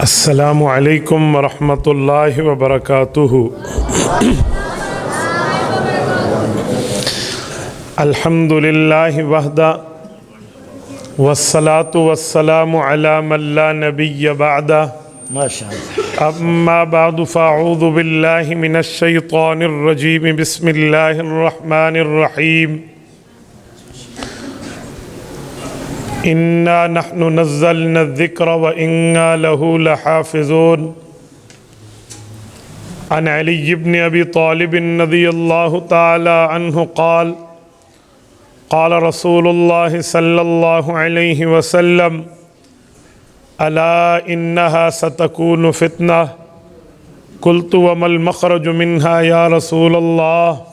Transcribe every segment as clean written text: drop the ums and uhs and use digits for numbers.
السلام علیکم ورحمۃ اللہ وبرکاتہ۔ الحمد للہ وحدہ والصلاة والسلام علی من لا نبی بعدہ، اما بعد فاعوذ باللہ من الشیطان الرجیم، بسم اللہ الرحمن الرحیم۔ اِنَّا نَحْنُ نَزَّلْنَا الذِّكْرَ وَإِنَّا لَهُ لَحَافِظُونَ۔ عن علی بن ابی طالب رضی اللہ تعالی عنہ قال قال رسول اللہ صلی اللہ علیہ وسلم الا انها ستكون فتنة قلت وما المخرج منها یا رسول اللہ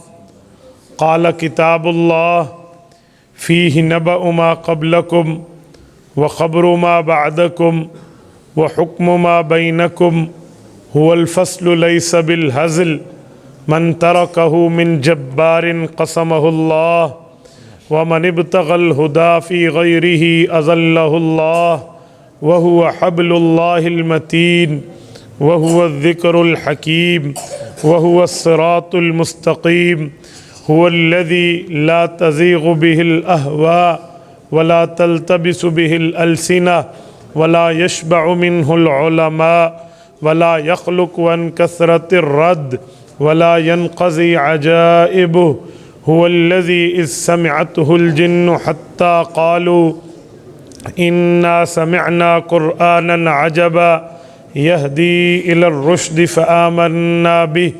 قال کتاب اللہ فيه نبأ ما قبلكم وخبر ما بعدكم وحكم ما بينكم هو الفصل ليس بالهزل من تركه من جبار قسمه الله ومن ابتغى الهدى في غيره أذله الله وهو حبل الله المتين وهو الذكر الحكيم وهو الصراط المستقيم هو الذي لا تزيغ به الأهواء ولا تلتبس به الألسنة ولا يشبع منه العلماء ولا يخلق عن كثرة الرد ولا ينقضي عجائبه هو الذي إذ سمعته الجن حتى قالوا إنا سمعنا قرآنا عجبا يهدي إلى الرشد فآمنا به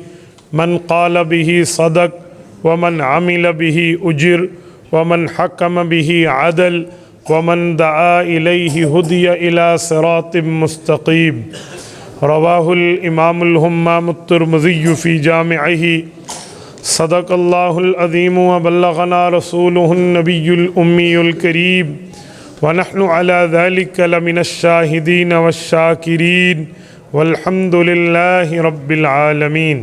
من قال به صدق ومن عمل به أجر ومن حكم به عدل ومن دعا إليه هدي إلى صراط مستقيم۔ رواه الإمام الهمام الترمذي في جامعه۔ صدق الله العظيم وبلغنا رسوله النبي الأمي الكريم ونحن على ذلك لمن الشاهدين والشاكرين والحمد لله رب العالمين۔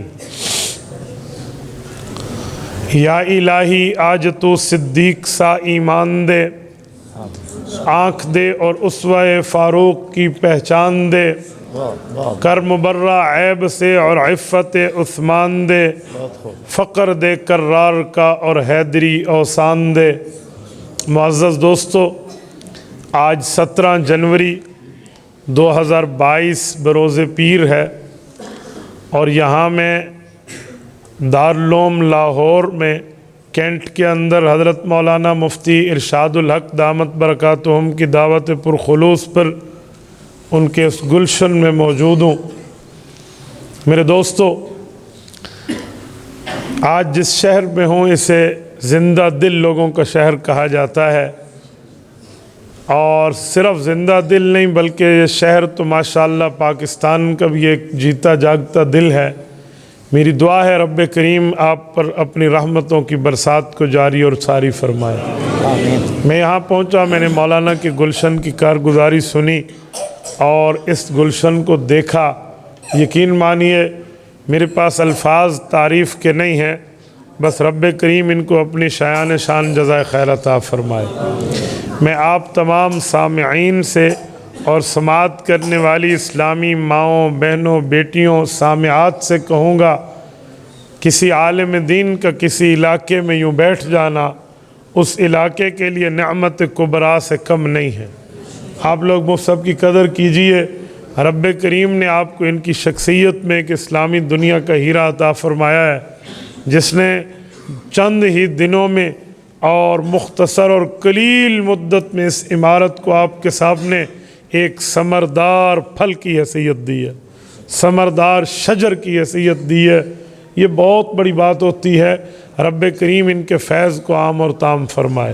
یا الہی آج تو صدیق سا ایمان دے، آنکھ دے اور اسوہ فاروق کی پہچان دے، کر مبرہ عیب سے اور عفت عثمان دے، فقر دے کرار کا اور حیدری اوسان دے۔ معزز دوستو، آج 17 جنوری 2022 بروز پیر ہے، اور یہاں میں دارالعلوم لاہور میں کینٹ کے اندر حضرت مولانا مفتی ارشاد الحق دامت برکاتہم کی دعوت پرخلوص پر ان کے اس گلشن میں موجود ہوں۔ میرے دوستو، آج جس شہر میں ہوں اسے زندہ دل لوگوں کا شہر کہا جاتا ہے، اور صرف زندہ دل نہیں بلکہ یہ شہر تو ماشاءاللہ پاکستان کا بھی ایک جیتا جاگتا دل ہے۔ میری دعا ہے رب کریم آپ پر اپنی رحمتوں کی برسات کو جاری اور ساری فرمائے۔ میں یہاں پہنچا، میں نے مولانا کی گلشن کی کارگزاری سنی اور اس گلشن کو دیکھا۔ یقین مانیے میرے پاس الفاظ تعریف کے نہیں ہیں، بس رب کریم ان کو اپنی شایان شان جزائے خیر عطا فرمائے۔ میں آپ تمام سامعین سے اور سماعت کرنے والی اسلامی ماؤں، بہنوں، بیٹیوں، سامعات سے کہوں گا، کسی عالم دین کا کسی علاقے میں یوں بیٹھ جانا اس علاقے کے لیے نعمت کبریٰ سے کم نہیں ہے۔ آپ لوگ سب کی قدر کیجئے۔ رب کریم نے آپ کو ان کی شخصیت میں ایک اسلامی دنیا کا ہیرا عطا فرمایا ہے، جس نے چند ہی دنوں میں اور مختصر اور قلیل مدت میں اس عمارت کو آپ کے سامنے ایک ثمردار پھل کی حیثیت دی ہے، ثمردار شجر کی حیثیت دی ہے۔ یہ بہت بڑی بات ہوتی ہے۔ رب کریم ان کے فیض کو عام اور تام فرمائے۔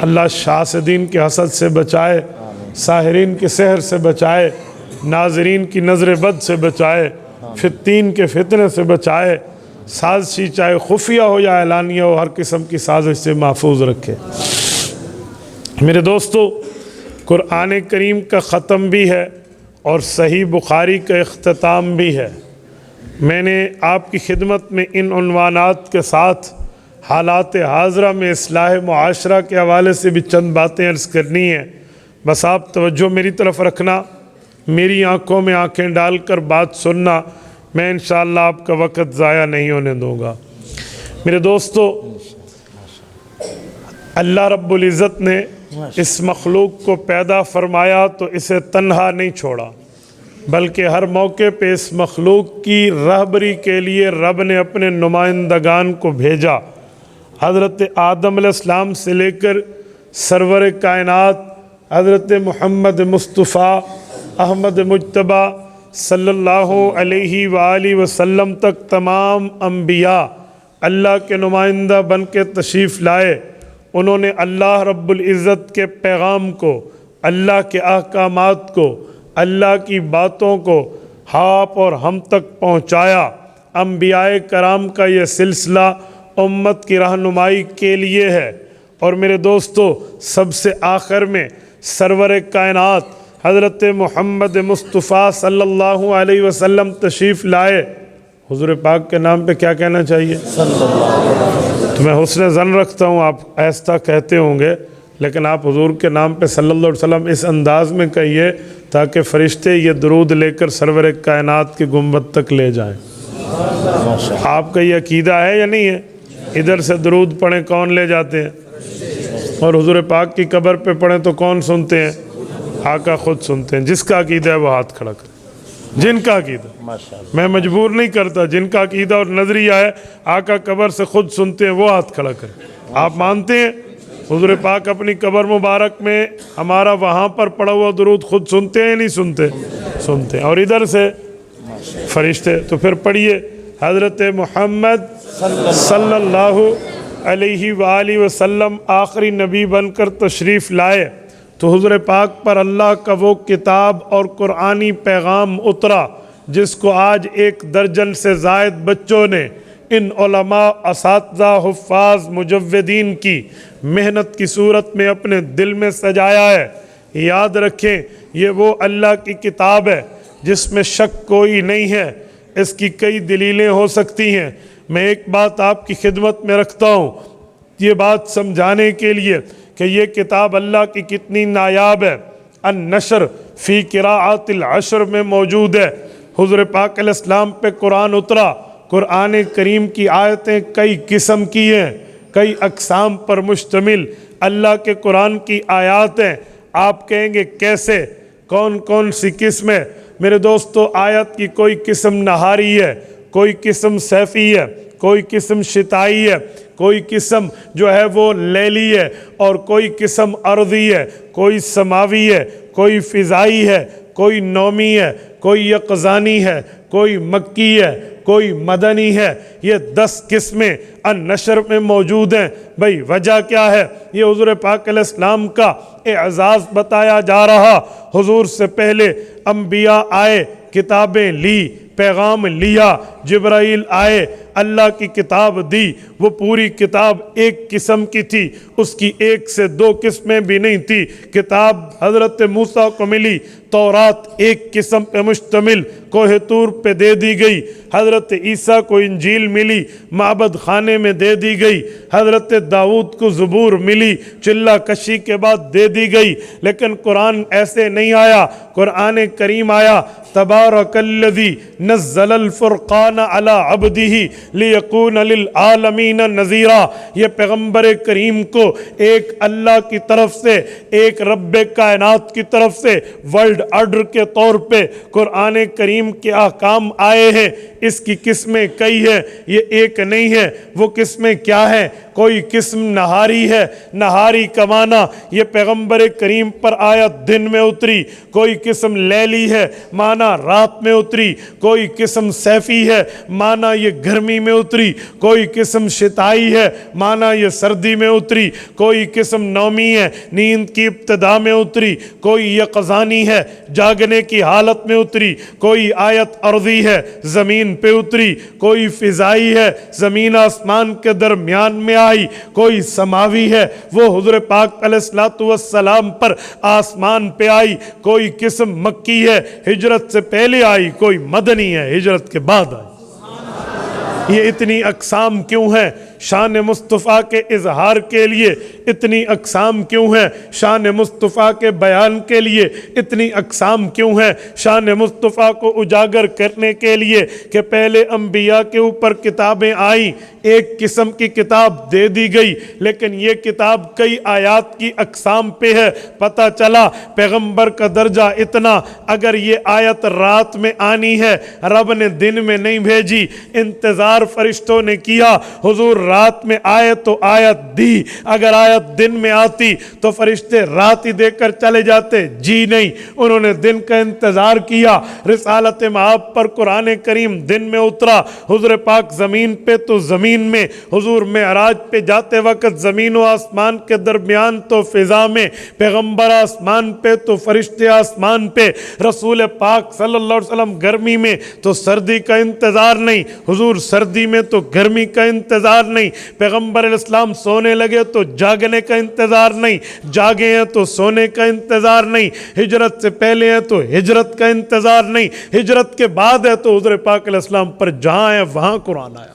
اللہ شاسدین کے حسد سے بچائے، ساحرین کے سحر سے بچائے، ناظرین کی نظر بد سے بچائے، فتین کے فتنے سے بچائے، سازشی چاہے خفیہ ہو یا اعلانیہ ہو، ہر قسم کی سازش سے محفوظ رکھے۔ میرے دوستو، قرآن کریم کا ختم بھی ہے اور صحیح بخاری کا اختتام بھی ہے۔ میں نے آپ کی خدمت میں ان عنوانات کے ساتھ حالات حاضرہ میں اصلاح معاشرہ کے حوالے سے بھی چند باتیں عرض کرنی ہیں، بس آپ توجہ میری طرف رکھنا۔ میری آنکھوں میں آنکھیں ڈال کر بات سننا، میں انشاءاللہ آپ کا وقت ضائع نہیں ہونے دوں گا۔ میرے دوستو، اللہ رب العزت نے اس مخلوق کو پیدا فرمایا تو اسے تنہا نہیں چھوڑا، بلکہ ہر موقع پہ اس مخلوق کی رہبری کے لیے رب نے اپنے نمائندگان کو بھیجا۔ حضرت آدم علیہ السلام سے لے کر سرور کائنات حضرت محمد مصطفیٰ احمد مجتبیٰ صلی اللہ علیہ وآلہ وسلم تک تمام انبیاء اللہ کے نمائندہ بن کے تشریف لائے۔ انہوں نے اللہ رب العزت کے پیغام کو، اللہ کے احکامات کو، اللہ کی باتوں کو آپ اور ہم تک پہنچایا۔ انبیاء کرام کا یہ سلسلہ امت کی رہنمائی کے لیے ہے۔ اور میرے دوستو، سب سے آخر میں سرور کائنات حضرت محمد مصطفیٰ صلی اللہ علیہ وسلم تشریف لائے۔ حضور پاک کے نام پہ کیا کہنا چاہیے؟ تو میں حسن ظن رکھتا ہوں آپ ایسا کہتے ہوں گے، لیکن آپ حضور کے نام پہ صلی اللہ علیہ وسلم اس انداز میں کہیے تاکہ فرشتے یہ درود لے کر سرور کائنات کی گنبد تک لے جائیں۔ آپ کا یہ عقیدہ ہے یا نہیں ہے؟ ادھر سے درود پڑھیں کون لے جاتے ہیں؟ اور حضور پاک کی قبر پہ پڑھیں تو کون سنتے ہیں؟ آقا خود سنتے ہیں۔ جس کا عقیدہ ہے وہ ہاتھ کھڑا کرے۔ جن کا عقیدہ، میں مجبور نہیں کرتا، جن کا عقیدہ اور نظریہ ہے آقا قبر سے خود سنتے ہیں وہ ہاتھ کھڑا کرے۔ آپ مانتے ہیں حضور پاک اپنی قبر مبارک میں ہمارا وہاں پر پڑھا ہوا درود خود سنتے ہیں نہیں سنتے؟ سنتے ہیں۔ اور ادھر سے فرشتے، تو پھر پڑھیے حضرت محمد صلی اللہ علیہ وآلہ وسلم آخری نبی بن کر تشریف لائے تو حضور پاک پر اللہ کا وہ کتاب اور قرآنی پیغام اترا جس کو آج 1 درجن سے زائد بچوں نے ان علماء، اساتذہ، حفاظ، مجودین کی محنت کی صورت میں اپنے دل میں سجایا ہے۔ یاد رکھیں، یہ وہ اللہ کی کتاب ہے جس میں شک کوئی نہیں ہے۔ اس کی کئی دلیلیں ہو سکتی ہیں۔ میں ایک بات آپ کی خدمت میں رکھتا ہوں، یہ بات سمجھانے کے لیے کہ یہ کتاب اللہ کی کتنی نایاب ہے۔ النشر فی قراءات العشر میں موجود ہے۔ حضور پاک علیہ السلام پہ قرآن اترا۔ قرآن کریم کی آیتیں کئی قسم کی ہیں، کئی اقسام پر مشتمل اللہ کے قرآن کی آیات ہیں۔ آپ کہیں گے کیسے، کون کون سی قسم ہے؟ میرے دوستو، آیت کی کوئی قسم نہاری ہے، کوئی قسم صیفی ہے، کوئی قسم شتائی ہے، کوئی قسم جو ہے وہ لیلی ہے، اور کوئی قسم ارضی ہے، کوئی سماوی ہے، کوئی فضائی ہے، کوئی نومی ہے، کوئی یقظانی ہے، کوئی مکی ہے، کوئی مدنی ہے۔ یہ 10 قسمیں النشر میں موجود ہیں۔ بھئی وجہ کیا ہے؟ یہ حضور پاک علیہ السلام کا اعزاز بتایا جا رہا۔ حضور سے پہلے انبیاء آئے، کتابیں لی، پیغام لیا، جبرائیل آئے، اللہ کی کتاب دی۔ وہ پوری کتاب ایک قسم کی تھی، اس کی 1 سے 2 قسمیں بھی نہیں تھی۔ کتاب حضرت موسیٰ کو ملی، تورات ایک قسم پہ مشتمل کوہ طور پہ دے دی گئی۔ حضرت عیسیٰ کو انجیل ملی، معبد خانے میں دے دی گئی۔ حضرت داؤد کو زبور ملی، چلہ کشی کے بعد دے دی گئی۔ لیکن قرآن ایسے نہیں آیا۔ قرآن کریم آیا، تبارک الذی نزل الفرقان علی عبدہ لیکون للعالمین نذیرا۔ یہ پیغمبر کریم کو ایک اللہ کی طرف سے، ایک رب کائنات کی طرف سے ورلڈ آرڈر کے طور پہ قرآن کریم کے احکام آئے ہیں۔ اس کی قسمیں کئی ہیں، یہ ایک نہیں ہے۔ وہ قسمیں کیا ہیں؟ کوئی قسم نہاری ہے، نہاری کا معنی یہ پیغمبر کریم پر آیت دن میں اتری۔ کوئی قسم لیلی ہے، معنی رات میں اتری۔ کوئی قسم صیفی ہے، معنی یہ گرمی میں اتری۔ کوئی قسم شتائی ہے، معنی یہ سردی میں اتری۔ کوئی قسم نومی ہے، نیند کی ابتدا میں اتری۔ کوئی یقظانی ہے، جاگنے کی حالت میں اتری۔ کوئی آیت ارضی ہے، زمین پہ اتری۔ کوئی فضائی ہے، زمین آسمان کے درمیان میں آئی۔ کوئی سماوی ہے، وہ حضور پاک علیہ السلام پر آسمان پہ آئی۔ کوئی قسم مکی ہے، ہجرت سے پہلے آئی۔ کوئی مدنی ہے، ہجرت کے بعد آئی۔ یہ اتنی اقسام کیوں ہیں؟ شان مصطفیٰ کے اظہار کے لیے اتنی اقسام کیوں ہیں؟ شان مصطفیٰ کے بیان کے لیے اتنی اقسام کیوں ہیں؟ شان مصطفیٰ کو اجاگر کرنے کے لیے کہ پہلے انبیاء کے اوپر کتابیں آئیں، ایک قسم کی کتاب دے دی گئی، لیکن یہ کتاب کئی آیات کی اقسام پہ ہے۔ پتہ چلا پیغمبر کا درجہ اتنا، اگر یہ آیت رات میں آنی ہے، رب نے دن میں نہیں بھیجی، انتظار فرشتوں نے کیا، حضور رات میں آئے تو آیت دی، اگر آیت دن میں آتی تو فرشتے رات ہی دے کر چلے جاتے، جی نہیں، انہوں نے دن کا انتظار کیا۔ رسالت مآب پر قرآن کریم دن میں اترا، حضور پاک زمین پہ تو زمین میں، حضور معراج پہ جاتے وقت زمین و آسمان کے درمیان تو فضا میں، پیغمبر آسمان پہ تو فرشتے آسمان پہ، رسول پاک صلی اللہ علیہ وسلم گرمی میں تو سردی کا انتظار نہیں، حضور سردی میں تو گرمی کا انتظار نہیں، پیغمبر علیہ السلام سونے لگے تو جاگنے کا انتظار نہیں، جاگے ہیں تو سونے کا انتظار نہیں، ہجرت سے پہلے ہیں تو ہجرت کا انتظار نہیں، ہجرت کے بعد ہے تو حضور پاک علیہ السلام پر جہاں ہے وہاں قرآن آیا،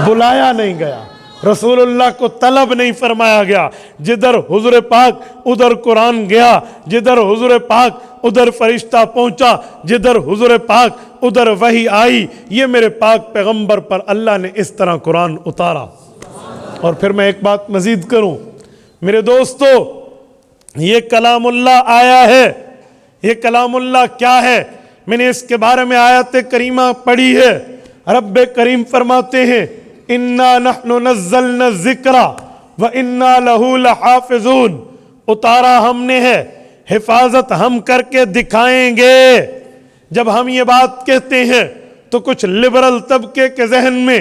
بلایا نہیں گیا، رسول اللہ کو طلب نہیں فرمایا گیا، جدھر حضور پاک ادھر قرآن گیا، جدھر حضور پاک ادھر فرشتہ پہنچا، جدھر حضور پاک ادھر وحی آئی۔ یہ میرے پاک پیغمبر پر اللہ نے اس طرح قرآن اتارا۔ اور پھر میں ایک بات مزید کروں، میرے دوستو، یہ کلام اللہ آیا ہے، یہ کلام اللہ کیا ہے؟ میں نے اس کے بارے میں آیت کریمہ پڑھی ہے، رب کریم فرماتے ہیں اِنَّا نَحْنُ نَزَّلْنَا الذِّكْرَ وَإِنَّا لَهُ لَحَافِظُونَ، اتارا ہم نے ہے، حفاظت ہم کر کے دکھائیں گے۔ جب ہم یہ بات کہتے ہیں تو کچھ لبرل طبقے کے ذہن میں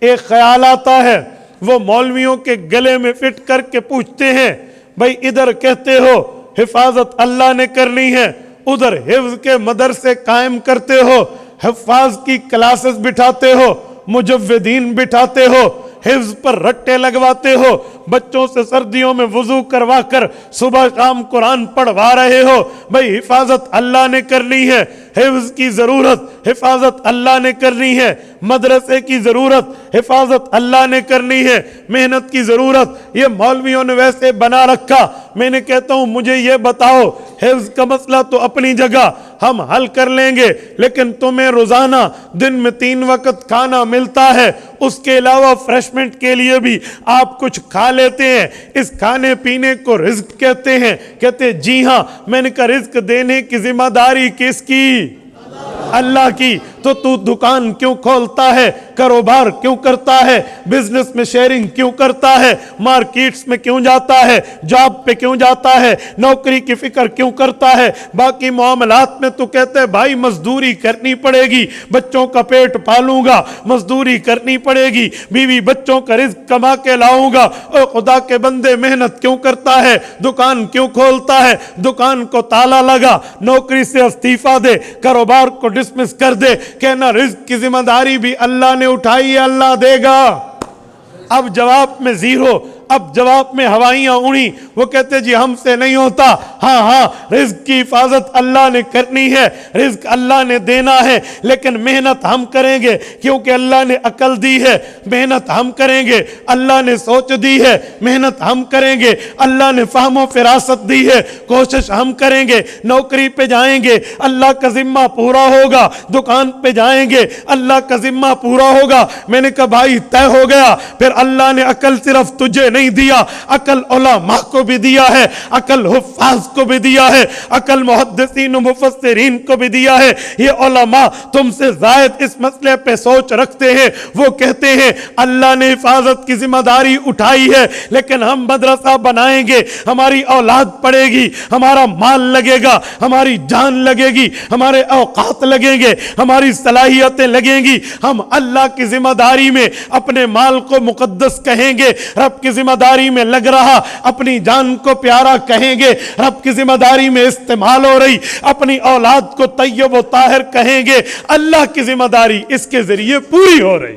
ایک خیال آتا ہے، وہ مولویوں کے گلے میں فٹ کر کے پوچھتے ہیں، بھائی ادھر کہتے ہو حفاظت اللہ نے کرنی ہے، ادھر حفظ کے مدرسے قائم کرتے ہو، حفاظ کی کلاسز بٹھاتے ہو، مجودین بٹھاتے ہو، حفظ پر رٹے لگواتے ہو، بچوں سے سردیوں میں وضو کروا کر صبح شام قرآن پڑھوا رہے ہو، بھئی حفاظت اللہ نے کرنی ہے، حفظ کی ضرورت حفاظت اللہ نے کرنی ہے، مدرسے کی ضرورت حفاظت اللہ نے کرنی ہے، محنت کی ضرورت یہ مولویوں نے ویسے بنا رکھا۔ میں نے کہتا ہوں مجھے یہ بتاؤ، حفظ کا مسئلہ تو اپنی جگہ ہم حل کر لیں گے، لیکن تمہیں روزانہ دن میں 3 وقت کھانا ملتا ہے، اس کے علاوہ فریشمنٹ کے لیے بھی آپ کچھ کھا لیتے ہیں، اس کھانے پینے کو رزق کہتے ہیں؟ کہتے جی ہاں۔ میں نے کہا رزق دینے کی ذمہ داری کس کی؟ اللہ کی۔ تو دکان کیوں کھولتا ہے، کاروبار کیوں کرتا ہے، بزنس میں شیئرنگ کیوں کرتا ہے، مارکیٹس میں کیوں جاتا ہے، جاب پہ کیوں جاتا ہے، نوکری کی فکر کیوں کرتا ہے، باقی معاملات میں تو کہتے ہیں بھائی مزدوری کرنی پڑے گی، بچوں کا پیٹ پالوں گا، مزدوری کرنی پڑے گی، بیوی بچوں کا رزق کما کے لاؤں گا۔ او خدا کے بندے محنت کیوں کرتا ہے، دکان کیوں کھولتا ہے، دکان کو تالا لگا، نوکری سے استعفیٰ دے، کاروبار کو ڈسمس کر دے، کہنا رزق کی ذمہ داری بھی اللہ نے اٹھائی ہے، اللہ دے گا۔ اب جواب میں زیرو، اب جواب میں ہوائیاں اڑی، وہ کہتے جی ہم سے نہیں ہوتا۔ ہاں رزق کی حفاظت اللہ نے کرنی ہے، رزق اللہ نے دینا ہے، لیکن محنت ہم کریں گے کیونکہ اللہ نے عقل دی ہے، محنت ہم کریں گے اللہ نے سوچ دی ہے، محنت ہم کریں گے اللہ نے فہم و فراست دی ہے، کوشش ہم کریں گے، نوکری پہ جائیں گے اللہ کا ذمہ پورا ہوگا، دکان پہ جائیں گے اللہ کا ذمہ پورا ہوگا۔ میں نے کہا بھائی طے ہو گیا، پھر اللہ نے عقل صرف تجھے نہیں دیا، عقل علماء کو بھی دیا ہے، عقل حفاظ کو بھی دیا ہے، عقل محدثین و مفسرین کو بھی دیا ہے۔ یہ علماء تم سے زائد اس مسئلے پہ سوچ رکھتے ہیں، وہ کہتے ہیں اللہ نے حفاظت کی ذمہ داری اٹھائی ہے، لیکن ہم مدرسہ بنائیں گے، ہماری اولاد پڑھے گی، ہمارا مال لگے گا، ہماری جان لگے گی، ہمارے اوقات لگیں گے، ہماری صلاحیتیں لگیں گی، ہم اللہ کی ذمہ داری میں اپنے مال کو مقدس کہیں گے، رب کی ذمہ داری میں لگ رہا اپنی جان کو پیارا کہیں گے، رب کی ذمہ داری میں استعمال ہو رہی اپنی اولاد کو طیب و طاہر کہیں گے، اللہ کی ذمہ داری اس کے ذریعے پوری ہو رہی۔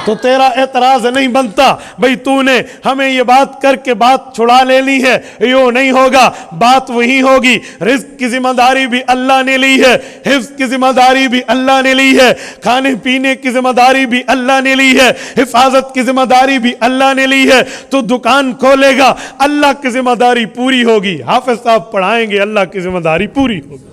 تو تیرا اعتراض نہیں بنتا بھئی تو نے ہمیں یہ بات کر کے بات چھڑا لینی ہے، یوں نہیں ہوگا، بات وہی ہوگی۔ رزق کی ذمہ داری بھی اللہ نے لی ہے، حفظ کی ذمہ داری بھی اللہ نے لی ہے، کھانے پینے کی ذمہ داری بھی اللہ نے لی ہے، حفاظت کی ذمہ داری بھی اللہ نے لی ہے۔ تو دکان کھولے گا، اللہ کی ذمہ داری پوری ہوگی، حافظ صاحب پڑھائیں گے، اللہ کی ذمہ داری پوری ہوگی۔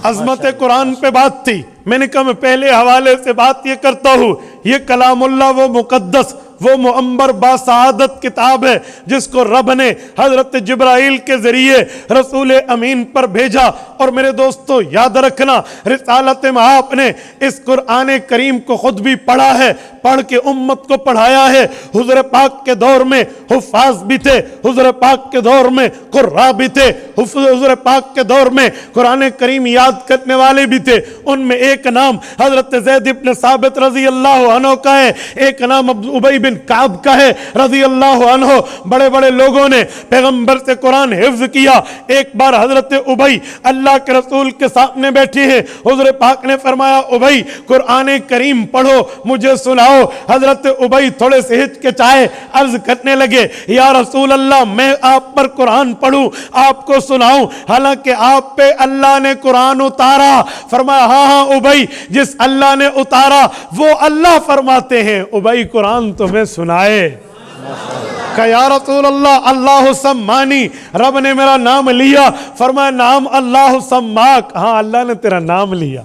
عظمت قرآن پہ بات تھی، میں نے کہا میں پہلے حوالے سے بات یہ کرتا ہوں، یہ کلام اللہ وہ مقدس، وہ معمر باسعادت کتاب ہے جس کو رب نے حضرت جبرائیل کے ذریعے رسول امین پر بھیجا۔ اور میرے دوستو یاد رکھنا، رسالت مآب نے اس قرآن کریم کو خود بھی پڑھا ہے، پڑھ کے امت کو پڑھایا ہے۔ حضور پاک کے دور میں حفاظ بھی تھے، حضور پاک کے دور میں قراء بھی تھے، حضور پاک کے دور میں قرآن کریم یاد کرنے والے بھی تھے۔ ان میں ایک نام حضرت زید بن ثابت رضی اللہ عنہ کا ہے، ایک نام ابی بن کعب کا ہے رضی اللہ عنہ۔ بڑے بڑے لوگوں نے پیغمبر سے قرآن حفظ کیا۔ ایک بار حضرت ابی اللہ کے رسول کے سامنے بیٹھے ہیں، حضور پاک نے فرمایا ابی قرآن کریم پڑھو، مجھے سناؤ۔ حضرت ابی تھوڑے سے ہچکچائے، عرض کرنے لگے یا رسول اللہ میں آپ پر قرآن پڑھوں، آپ کو سناؤں، حالانکہ آپ پہ اللہ نے قرآن اتارا۔ فرمایا ہاں ہاں ابی، جس اللہ نے اتارا وہ اللہ فرماتے ہیں، ابی قرآن تمہیں سنائے۔ کہ یا رسول اللہ اللہ سمانی، رب نے میرا نام لیا۔ فرمایا نام اللہ سماک، ہاں اللہ نے تیرا نام لیا۔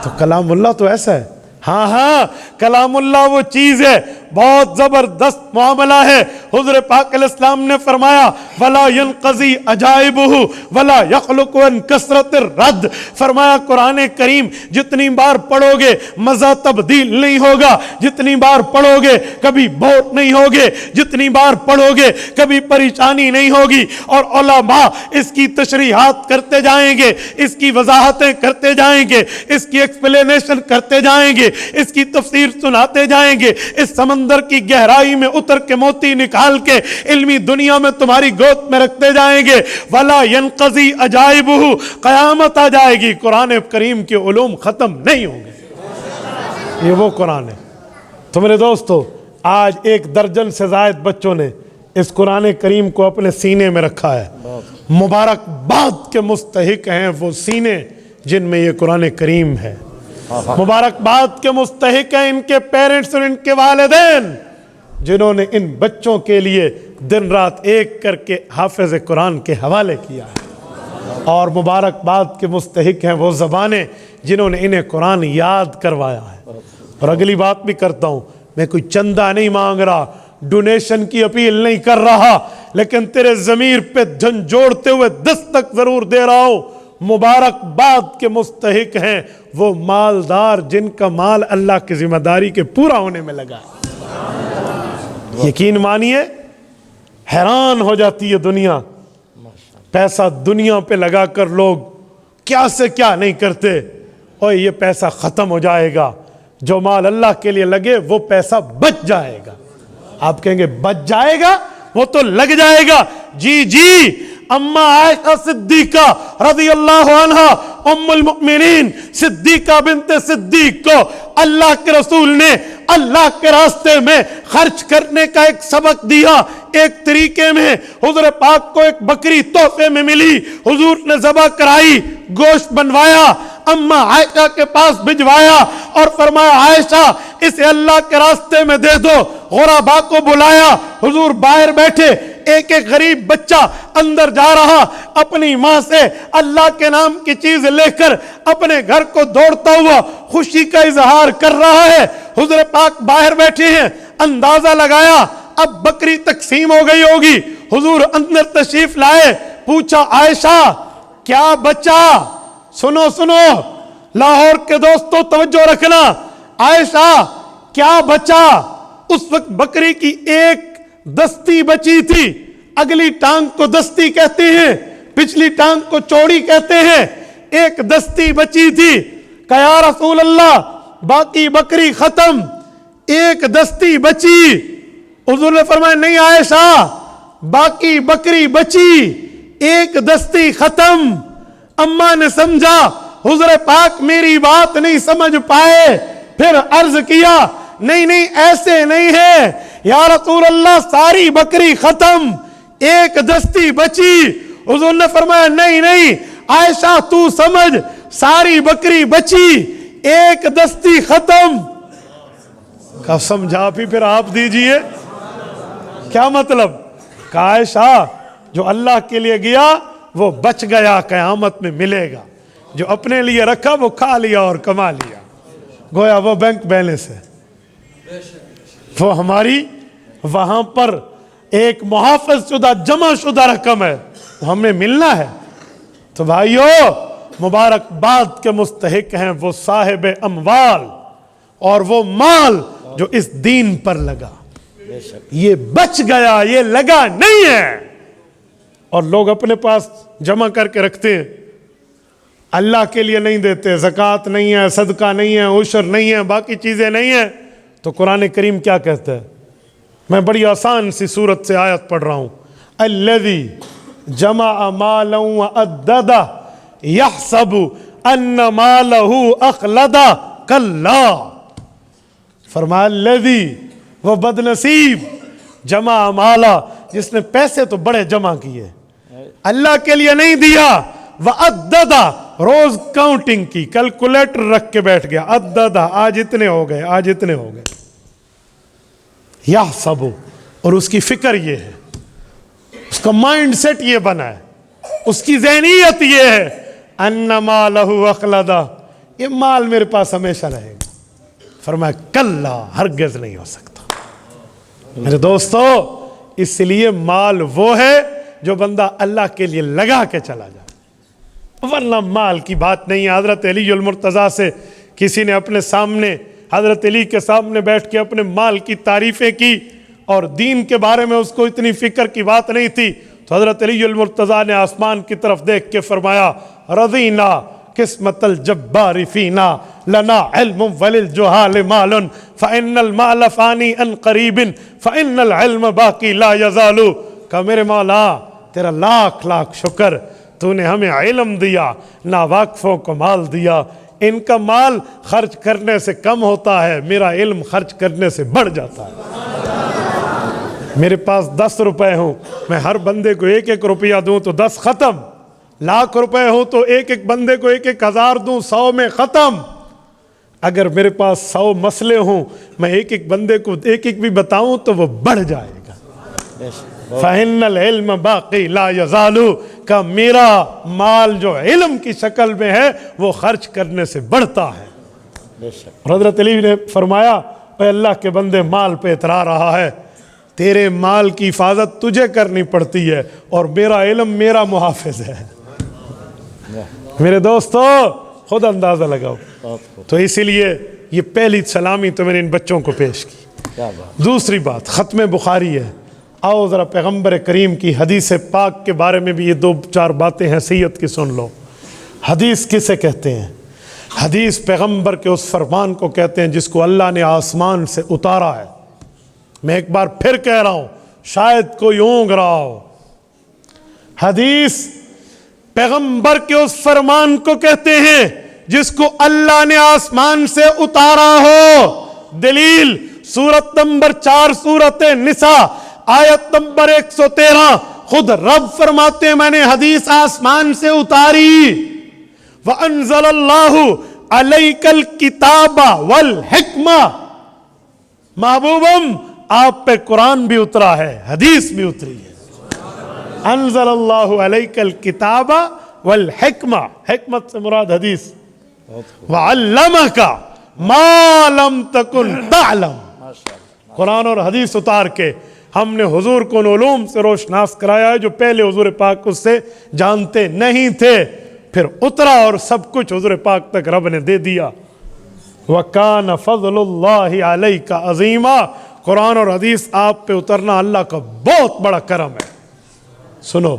تو کلام اللہ تو ایسا ہے، ہاں ہاں کلام اللہ وہ چیز ہے، بہت زبردست معاملہ ہے۔ حضور پاک علیہ السلام نے فرمایا وَلَا يَنْقَضِي عَجَائِبُهُ وَلَا يَخْلُقُ عَنْ كَثْرَةِ الرَّدِّ۔ فرمایا قرآن کریم جتنی بار پڑھو گے مزہ تبدیل نہیں ہوگا، جتنی بار پڑھو گے کبھی بور نہیں ہوگے، جتنی بار پڑھو گے کبھی پریشانی نہیں ہوگی۔ اور علماء اس کی تشریحات کرتے جائیں گے، اس کی وضاحتیں کرتے جائیں گے، اس کی ایکسپلینیشن کرتے جائیں گے، اس کی تفسیر سناتے جائیں گے، اس سمندر کی گہرائی میں اتر کے موتی نکال کے علمی دنیا میں تمہاری گود میں رکھتے جائیں گے۔ وَلَا يَنْقَضِي عَجَائِبُهُ، قیامت آ جائے گی، قرآن کریم کے علوم ختم نہیں ہوں گے۔ یہ وہ قرآن ہے۔ تو میرے دوستو آج 1 درجن سے زائد بچوں نے اس قرآن کریم کو اپنے سینے میں رکھا ہے۔ مبارک باد کے مستحق ہیں وہ سینے جن میں یہ قرآن کریم ہے، مبارکباد کے مستحق ہیں ان کے پیرنٹس اور ان کے والدین جنہوں نے ان بچوں کے لیے دن رات ایک کر کے حافظ قرآن کے حوالے کیا ہے، اور مبارکباد کے مستحق ہیں وہ زبانیں جنہوں نے انہیں قرآن یاد کروایا ہے۔ اور اگلی بات بھی کرتا ہوں، میں کوئی چندہ نہیں مانگ رہا، ڈونیشن کی اپیل نہیں کر رہا، لیکن تیرے ضمیر پہ جھنجھوڑتے ہوئے دستک ضرور دے رہا ہوں، مبارکباد کے مستحق ہیں وہ مالدار جن کا مال اللہ کی ذمہ داری کے پورا ہونے میں لگا ہے۔ یقین مانیے حیران ہو جاتی ہے دنیا، پیسہ دنیا پہ لگا کر لوگ کیا سے کیا نہیں کرتے، اور یہ پیسہ ختم ہو جائے گا، جو مال اللہ کے لیے لگے وہ پیسہ بچ جائے گا۔ آپ کہیں گے بچ جائے گا، وہ تو لگ جائے گا۔ جی جی، اما عائشہ صدیقہ رضی اللہ عنہ ام المؤمنین صدیقہ بنت صدیق کو اللہ کے رسول نے اللہ کے راستے میں خرچ کرنے کا ایک سبق دیا۔ ایک طریقے میں حضور پاک کو ایک بکری تحفے میں ملی، حضور نے ذبح کرائی، گوشت بنوایا، اما عائشہ کے پاس بھجوایا اور فرمایا عائشہ اسے اللہ کے راستے میں دے دو۔ غرباء کو بلایا، حضور باہر بیٹھے، ایک ایک غریب بچہ اندر جا رہا، اپنی ماں سے اللہ کے نام کی چیز لے کر اپنے گھر کو دوڑتا ہوا خوشی کا اظہار کر رہا ہے۔ حضور پاک باہر بیٹھے ہیں، اندازہ لگایا اب بکری تقسیم ہو گئی ہوگی۔ حضور اندر تشریف لائے، پوچھا عائشہ کیا بچا؟ سنو سنو لاہور کے دوستو توجہ رکھنا، عائشہ کیا بچا؟ اس وقت بکری کی ایک دستی بچی تھی، اگلی ٹانگ کو دستی کہتے ہیں، پچھلی ٹانگ کو چوڑی کہتے ہیں، ایک دستی بچی تھی۔ کہ یا رسول اللہ باقی بکری ختم، ایک دستی بچی۔ حضور نے فرمایا نہیں عائشہ، باقی بکری بچی، ایک دستی ختم۔ اماں نے سمجھا حضور پاک میری بات نہیں سمجھ پائے، پھر عرض کیا نہیں نہیں ایسے نہیں ہے یا رسول اللہ، ساری بکری ختم، ایک دستی بچی۔ حضور نے فرمایا نہیں نہیں عائشہ تو سمجھ، ساری بکری بچی، ایک دستی ختم۔ کہا سمجھا بھی پھر آپ دیجئے، کیا مطلب؟ کہ عائشہ جو اللہ کے لیے گیا وہ بچ گیا، قیامت میں ملے گا، جو اپنے لیے رکھا وہ کھا لیا اور کما لیا، گویا وہ بینک بیلنس ہے، وہ ہماری وہاں پر ایک محافظ شدہ جمع شدہ رقم ہے، ہمیں ملنا ہے۔ تو بھائیو مبارکباد کے مستحق ہیں وہ صاحب اموال اور وہ مال جو اس دین پر لگا، یہ بچ گیا، یہ لگا نہیں ہے۔ اور لوگ اپنے پاس جمع کر کے رکھتے ہیں، اللہ کے لیے نہیں دیتے، زکوٰۃ نہیں ہے، صدقہ نہیں ہے، عشر نہیں ہے، باقی چیزیں نہیں ہیں۔ تو قرآن کریم کیا کہتا ہے؟ میں بڑی آسان سی صورت سے آیت پڑھ رہا ہوں، الذی جمع مالا وعددہ یحسب ان مالہ اخلدہ کلا۔ فرمایا الذی، وہ بدنصیب، جمع مالا، جس نے پیسے تو بڑے جمع کیے، اللہ کے لیے نہیں دیا، وعددہ، روز کاؤنٹنگ کی، کیلکولیٹر رکھ کے بیٹھ گیا، عددہ، آج اتنے ہو گئے، آج اتنے ہو گئے، یحسب، اور اس کی فکر یہ ہے، اس کا مائنڈ سیٹ یہ بنا ہے، اس کی ذہنیت یہ ہے، ان مالہ اخلدہ، یہ مال میرے پاس ہمیشہ رہے گا۔ فرمایا کلا، ہرگز نہیں ہو سکتا۔ میرے دوستو، اس لیے مال وہ ہے جو بندہ اللہ کے لیے لگا کے چلا جائے، ورنہ مال کی بات نہیں ہے۔ حضرت علی المرتضیٰ سے کسی نے اپنے سامنے، حضرت علی کے سامنے بیٹھ کے اپنے مال کی تعریفیں کی، اور دین کے بارے میں اس کو اتنی فکر کی بات نہیں تھی، تو حضرت علی المرتضیٰ نے آسمان کی طرف دیکھ کے فرمایا رضینا قسمت الجبار فینا لنا علم وللجہال مال فإن المال فانی ان قریب فإن العلم باقی لا یزال۔ کہ میرے مولا تیرا لاکھ لاکھ شکر، تو نے ہمیں علم دیا، ناواقفوں کو مال دیا، ان کا مال خرچ کرنے سے کم ہوتا ہے، میرا علم خرچ کرنے سے بڑھ جاتا ہے۔ میرے پاس 10 روپے ہوں، میں ہر بندے کو 1-1 روپیہ دوں تو 10 ختم، لاکھ روپے ہوں تو 1-1 بندے کو 1-1 ہزار دوں، 100 میں ختم۔ اگر میرے پاس 100 مسئلے ہوں، میں 1-1 بندے کو 1-1 بھی بتاؤں تو وہ بڑھ جائے گا۔ فَإِنَّ الْعِلْمَ بَاقِي لَا يَزَالُ، کہ میرا مال جو علم کی شکل میں ہے وہ خرچ کرنے سے بڑھتا ہے۔ اور حضرت علی نے فرمایا اے اللہ کے بندے، مال پہ اترا رہا ہے، تیرے مال کی حفاظت تجھے کرنی پڑتی ہے، اور میرا علم میرا محافظ ہے۔ میرے دوستو خود اندازہ لگاؤ۔ تو اسی لیے یہ پہلی سلامی تو میں نے ان بچوں کو پیش کی۔ دوسری بات ختم بخاری ہے، آؤ ذرا پیغمبر کریم کی حدیث پاک کے بارے میں بھی یہ 2-4 باتیں حیثیت کی سن لو۔ حدیث کسے کہتے ہیں؟ حدیث پیغمبر کے اس فرمان کو کہتے ہیں جس کو اللہ نے آسمان سے اتارا ہے۔ میں ایک بار پھر کہہ رہا ہوں، شاید کوئی اونگ رہا ہو، حدیث پیغمبر کے اس فرمان کو کہتے ہیں جس کو اللہ نے آسمان سے اتارا ہو۔ دلیل سورت نمبر 4 سورت نساء آیت نمبر 113، خود رب فرماتے ہیں میں نے حدیث آسمان سے اتاری۔ وَأَنزَلَ اللَّهُ عَلَيْكَ الْكِتَابَ وَالْحِكْمَةَ، محبوبم آپ پہ قرآن بھی اترا ہے، حدیث بھی اتری ہے۔ انزل اللہ علیک الکتاب والحکمہ، حکمت سے مراد حدیث، وعلمک ما لم تکن تعلم، قرآن اور حدیث اتار کے ہم نے حضور کو ان علوم سے روشناس کرایا ہے جو پہلے حضور پاک اس سے جانتے نہیں تھے، پھر اترا اور سب کچھ حضور پاک تک رب نے دے دیا۔ وَكَانَ فَضْلُ اللَّهِ عَلَيْكَ عَظِيمًا، قرآن اور حدیث آپ پہ اترنا اللہ کا بہت بڑا کرم ہے۔ سنو،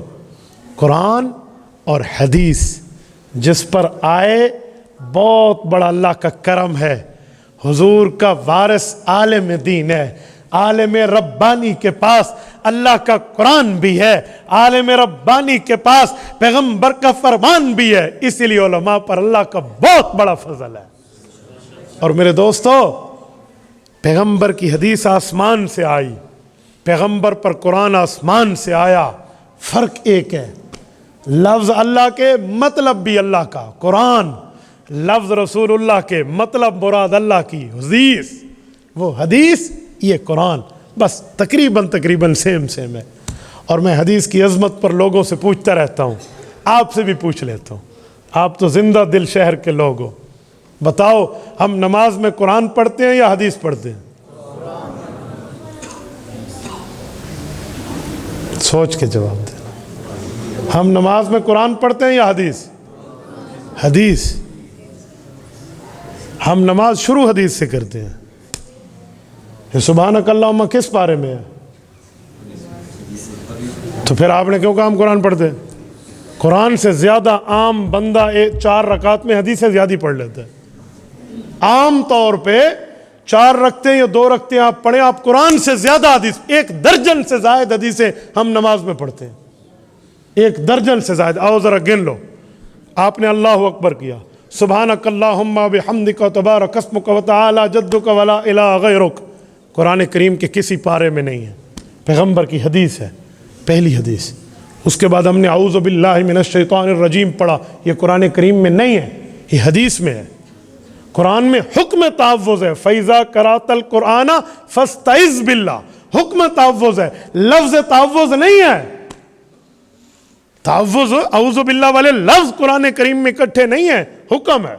قرآن اور حدیث جس پر آئے بہت بڑا اللہ کا کرم ہے۔ حضور کا وارث عالم دین ہے، عالم ربانی کے پاس اللہ کا قرآن بھی ہے، عالم ربانی کے پاس پیغمبر کا فرمان بھی ہے، اسی لیے علماء پر اللہ کا بہت بڑا فضل ہے۔ اور میرے دوستو، پیغمبر کی حدیث آسمان سے آئی، پیغمبر پر قرآن آسمان سے آیا، فرق ایک ہے، لفظ اللہ کے مطلب بھی اللہ کا قرآن، لفظ رسول اللہ کے مطلب مراد اللہ کی حدیث، وہ حدیث یہ قرآن، بس تقریباً سیم ہے۔ اور میں حدیث کی عظمت پر لوگوں سے پوچھتا رہتا ہوں، آپ سے بھی پوچھ لیتا ہوں، آپ تو زندہ دل شہر کے لوگ ہو، بتاؤ ہم نماز میں قرآن پڑھتے ہیں یا حدیث پڑھتے ہیں؟ سوچ کے جواب دینا، ہم نماز میں قرآن پڑھتے ہیں یا حدیث؟ حدیث۔ ہم نماز شروع حدیث سے کرتے ہیں۔ یہ سبحانک اللہم کس پارے میں ہے؟ تو پھر آپ نے کیوں کہا ہم قرآن پڑھتے ہیں؟ قرآن سے زیادہ عام بندہ 4 رکعت میں حدیث سے زیادہ پڑھ لیتا ہے۔ عام طور پہ 4 رکعتیں یا 2 رکعتیں آپ پڑھیں، آپ قرآن سے زیادہ حدیث، 1 درجن سے زائد حدیثیں ہم نماز میں پڑھتے ہیں، 1 درجن سے زائد۔ آؤ ذرا گن لو، آپ نے اللہ اکبر کیا، سبحانک اللہم بحمدک تبارک اسمک وتعالی جدک ولا الہ غیرک، قرآن کریم کے کسی پارے میں نہیں ہے، پیغمبر کی حدیث ہے، پہلی حدیث۔ اس کے بعد ہم نے اعوذ باللہ من الشیطان الرجیم پڑھا، یہ قرآن کریم میں نہیں ہے، یہ حدیث میں ہے۔ قرآن میں حکم تعوذ ہے، فَإِذَا قَرَأْتَ الْقُرْآنَ فَاسْتَعِذْ بِاللَّهِ، حکم تعوذ ہے، لفظ تعوذ نہیں ہے۔ تعوذ اعوذ باللہ والے لفظ قرآن کریم میں اکٹھے نہیں ہیں، حکم ہے۔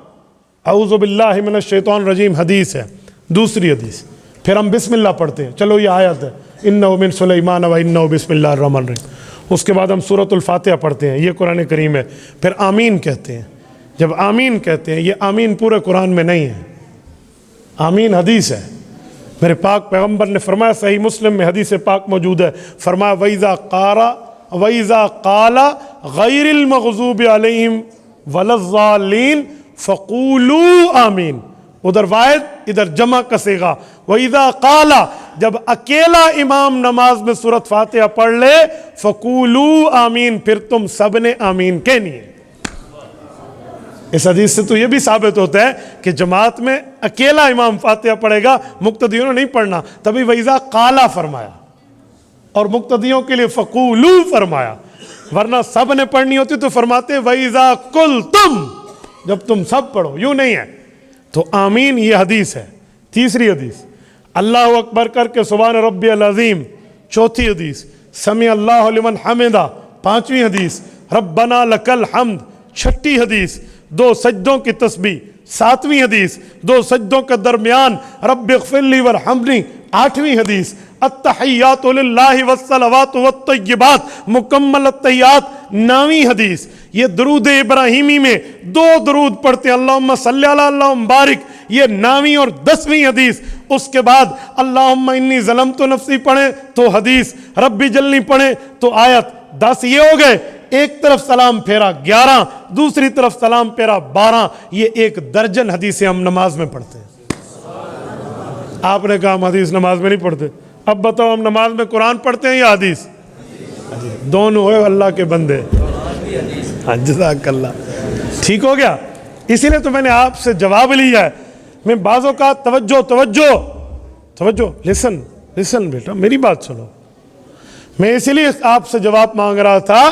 اعوذ باللہ من الشیطان الرجیم حدیث ہے، دوسری حدیث۔ پھر ہم بسم اللہ پڑھتے ہیں، چلو یہ آیت ہے، اِنَّهُ مِن سُلَيْمَانَ وَإِنَّهُ بسم اللہ الرحمن الرحیم۔ اس کے بعد ہم سورۃ الفاتحہ پڑھتے ہیں، یہ قرآن کریم ہے۔ پھر آمین کہتے ہیں، جب آمین کہتے ہیں، یہ آمین پورے قرآن میں نہیں ہے، آمین حدیث ہے۔ میرے پاک پیغمبر نے فرمایا، صحیح مسلم میں حدیث پاک موجود ہے، فرمایا وَإِذَا قَالَ غَيْرِ الْمَغْضُوبِ عَلَيْهِمْ وَلَا الضَّالِّينَ فَقُولُوا آمین، ادھر واحد ادھر جمع کا صیغہ۔ وَإِذَا قَالَ، جب اکیلا امام نماز میں سورۃ فاتحہ پڑھ لے، فَقُولُوا آمین، پھر تم سب نے آمین کہنی ہے۔ اس حدیث سے تو یہ بھی ثابت ہوتا ہے کہ جماعت میں اکیلا امام فاتحہ پڑھے گا، مقتدیوں نے نہیں پڑھنا، تبھی وَإِذَا قَالَ فرمایا، اور مقتدیوں کے لیے فَقُولُوا فرمایا، ورنہ سب نے پڑھنی ہوتی تو فرماتے وَإِذَا قُلْتُمْ، جب تم سب پڑھو، یوں نہیں ہے۔ تو آمین یہ حدیث ہے۔ تیسری حدیث، اللہ اکبر کر کے سبحان ربی العظیم، چوتھی حدیث، سمع اللہ لمن حمدہ، پانچویں حدیث، ربنا لک الحمد، چھٹی حدیث، 2 سجدوں کی تسبیح، ساتویں حدیث، 2 سجدوں کے درمیان رب اغفر لی ورحمنی، آٹھویں حدیث، التحیات للہ والصلوات والطیبات، مکمل التحیات، 9ویں حدیث۔ یہ درود ابراہیمی میں 2 درود پڑھتے ہیں، اللہم صلی علی اللہم بارک، یہ 9ویں اور 10ویں حدیث۔ اس کے بعد اللہم انی ظلمت نفسی پڑھیں تو حدیث، ربی جلنی پڑھیں تو آیت، 10 یہ ہو گئے۔ ایک طرف سلام پھیرا 11، دوسری طرف سلام پھیرا 12، یہ 1 درجن حدیثیں ہم نماز میں پڑھتے ہیں۔ آپ نے کہا ہم حدیث نماز میں نہیں پڑھتے، اب بتاؤ ہم نماز میں قرآن پڑھتے ہیں یا حدیث؟ دونوں ہوئے اللہ کے بندے۔ ہاں جزاک اللہ، ٹھیک ہو گیا۔ اسی لیے تو میں نے آپ سے جواب لیا ہے۔ میں بعضوں کا توجہ لسن بیٹا، میری بات سنو۔ میں اسی لیے آپ سے جواب مانگ رہا تھا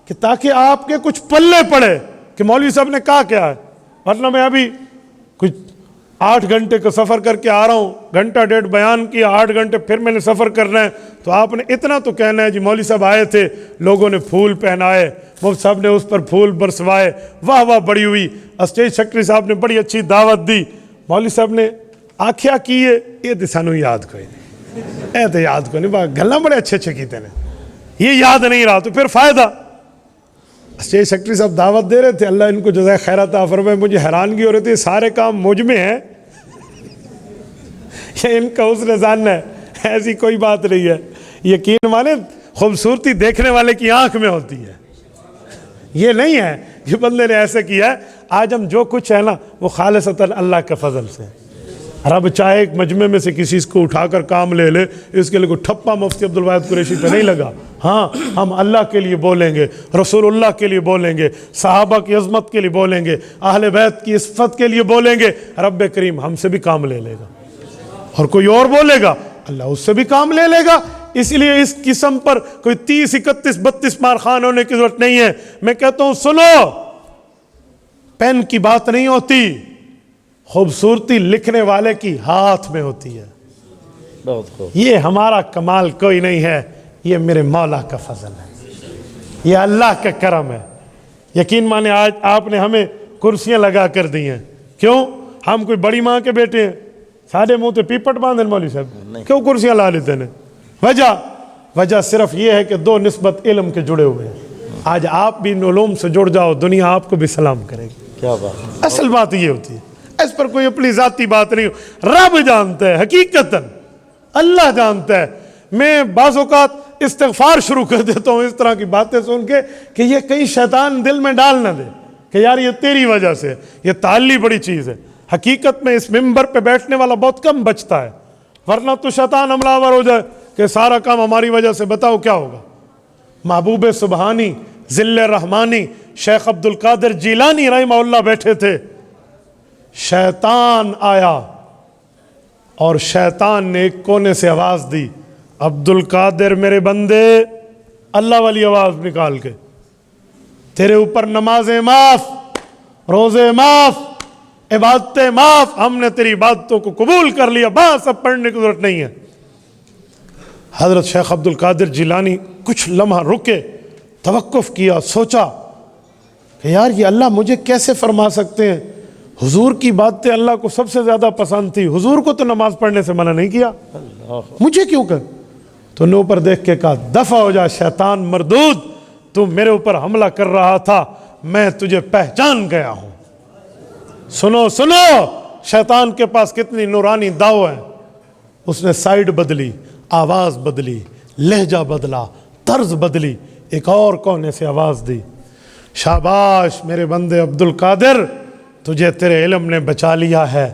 کہ تاکہ آپ کے کچھ پلے پڑے کہ مولوی صاحب نے کہا کیا ہے، ورنہ میں ابھی کچھ 8 گھنٹے کا سفر کر کے آ رہا ہوں، گھنٹہ ڈیڑھ بیان کیا، 8 گھنٹے پھر میں نے سفر کرنا ہے، تو آپ نے اتنا تو کہنا ہے جی مولوی صاحب آئے تھے، لوگوں نے پھول پہنائے، مفتی صاحب نے اس پر پھول برسوائے، واہ واہ بڑی ہوئی، اسٹیج سیکرٹری صاحب نے بڑی اچھی دعوت دی، مولوی صاحب نے آکھیا کیے، یہ تو سانو یاد کوئی نہیں، اے تو یاد کوئی نہیں، گلاں بڑے اچھے کیتے ہیں، یہ یاد نہیں رہا تو پھر فائدہ۔ اسٹیج سیکرٹری صاحب دعوت دے رہے تھے، اللہ ان کو جزائے خیر عطا فرمائے، مجھے حیرانگی ہو رہی تھی، سارے کام مجھ میں ہیں، یہ ان کا حسن ظن ہے، ایسی کوئی بات نہیں ہے۔ یقین مانے خوبصورتی دیکھنے والے کی آنکھ میں ہوتی ہے، یہ نہیں ہے کہ بندے نے ایسے کیا ہے۔ آج ہم جو کچھ ہے نا وہ خالصتاً اللہ کے فضل سے، رب چاہے ایک مجمع میں سے کسی کو اٹھا کر کام لے لے، اس کے لیے کوئی ٹھپا مفتی عبدالواحد قریشی پہ نہیں لگا۔ ہاں ہم اللہ کے لیے بولیں گے، رسول اللہ کے لیے بولیں گے، صحابہ کی عظمت کے لیے بولیں گے، اہل بیت کی عصمت کے لیے بولیں گے، رب کریم ہم سے بھی کام لے لے گا۔ اور کوئی اور بولے گا، اللہ اس سے بھی کام لے لے گا۔ اس لیے اس قسم پر کوئی 30 31 32 مارخان ہونے کی ضرورت نہیں ہے۔ میں کہتا ہوں سنو، پین کی بات نہیں ہوتی، خوبصورتی لکھنے والے کی ہاتھ میں ہوتی ہے۔ بہت خوب۔ یہ ہمارا کمال کوئی نہیں ہے، یہ میرے مولا کا فضل ہے، یہ اللہ کا کرم ہے۔ یقین مانے آج آپ نے ہمیں کرسیاں لگا کر دی ہیں، کیوں؟ ہم کوئی بڑی ماں کے بیٹے ہیں، ساڑھے منہ تے پیپٹ باندھیں مولوی صاحب، کیوں کرسیاں لا لیتے ہیں؟ وجہ صرف یہ ہے کہ دو نسبت علم کے جڑے ہوئے ہیں۔ آج آپ بھی ان علوم سے جڑ جاؤ، دنیا آپ کو بھی سلام کرے گی۔ کیا بات، اصل بات یہ ہوتی ہے، اس پر کوئی اپنی ذاتی بات نہیں ہو۔ رب جانتا ہے، حقیقتاً اللہ جانتا ہے۔ میں بعض اوقات استغفار شروع کر دیتا ہوں اس طرح کی باتیں سن کے کہ یہ کہیں شیطان دل میں ڈال نہ دے کہ یار یہ تیری وجہ سے۔ یہ تعلی بڑی چیز ہے۔ حقیقت میں اس ممبر پہ بیٹھنے والا بہت کم بچتا ہے، ورنہ تو شیطان حملہ آور ہو جائے کہ سارا کام ہماری وجہ سے، بتاؤ کیا ہوگا۔ محبوب سبحانی ذل رحمانی شیخ عبد القادر جیلانی رحمہ اللہ بیٹھے تھے، شیطان آیا اور شیطان نے ایک کونے سے آواز دی، عبد القادر میرے بندے، اللہ والی آواز نکال کے، تیرے اوپر نمازیں معاف، روزے معاف، عبادتیں معاف، ہم نے تیری عبادتوں کو قبول کر لیا، بس اب پڑھنے کی ضرورت نہیں ہے۔ حضرت شیخ عبد القادر جیلانی کچھ لمحہ رکے، توقف کیا، سوچا کہ یار یہ اللہ مجھے کیسے فرما سکتے ہیں؟ حضور کی باتیں اللہ کو سب سے زیادہ پسند تھی، حضور کو تو نماز پڑھنے سے منع نہیں کیا، مجھے کیوں کہ؟ تو نے اوپر دیکھ کے کہا دفع ہو جا شیطان مردود، تو میرے اوپر حملہ کر رہا تھا، میں تجھے پہچان گیا ہوں۔ سنو شیطان کے پاس کتنی نورانی داؤ ہے۔ اس نے سائیڈ بدلی، آواز بدلی، لہجہ بدلا، طرز بدلی، ایک اور کونے سے آواز دی، شاباش میرے بندے عبد القادر، تجھے تیرے علم نے بچا لیا ہے۔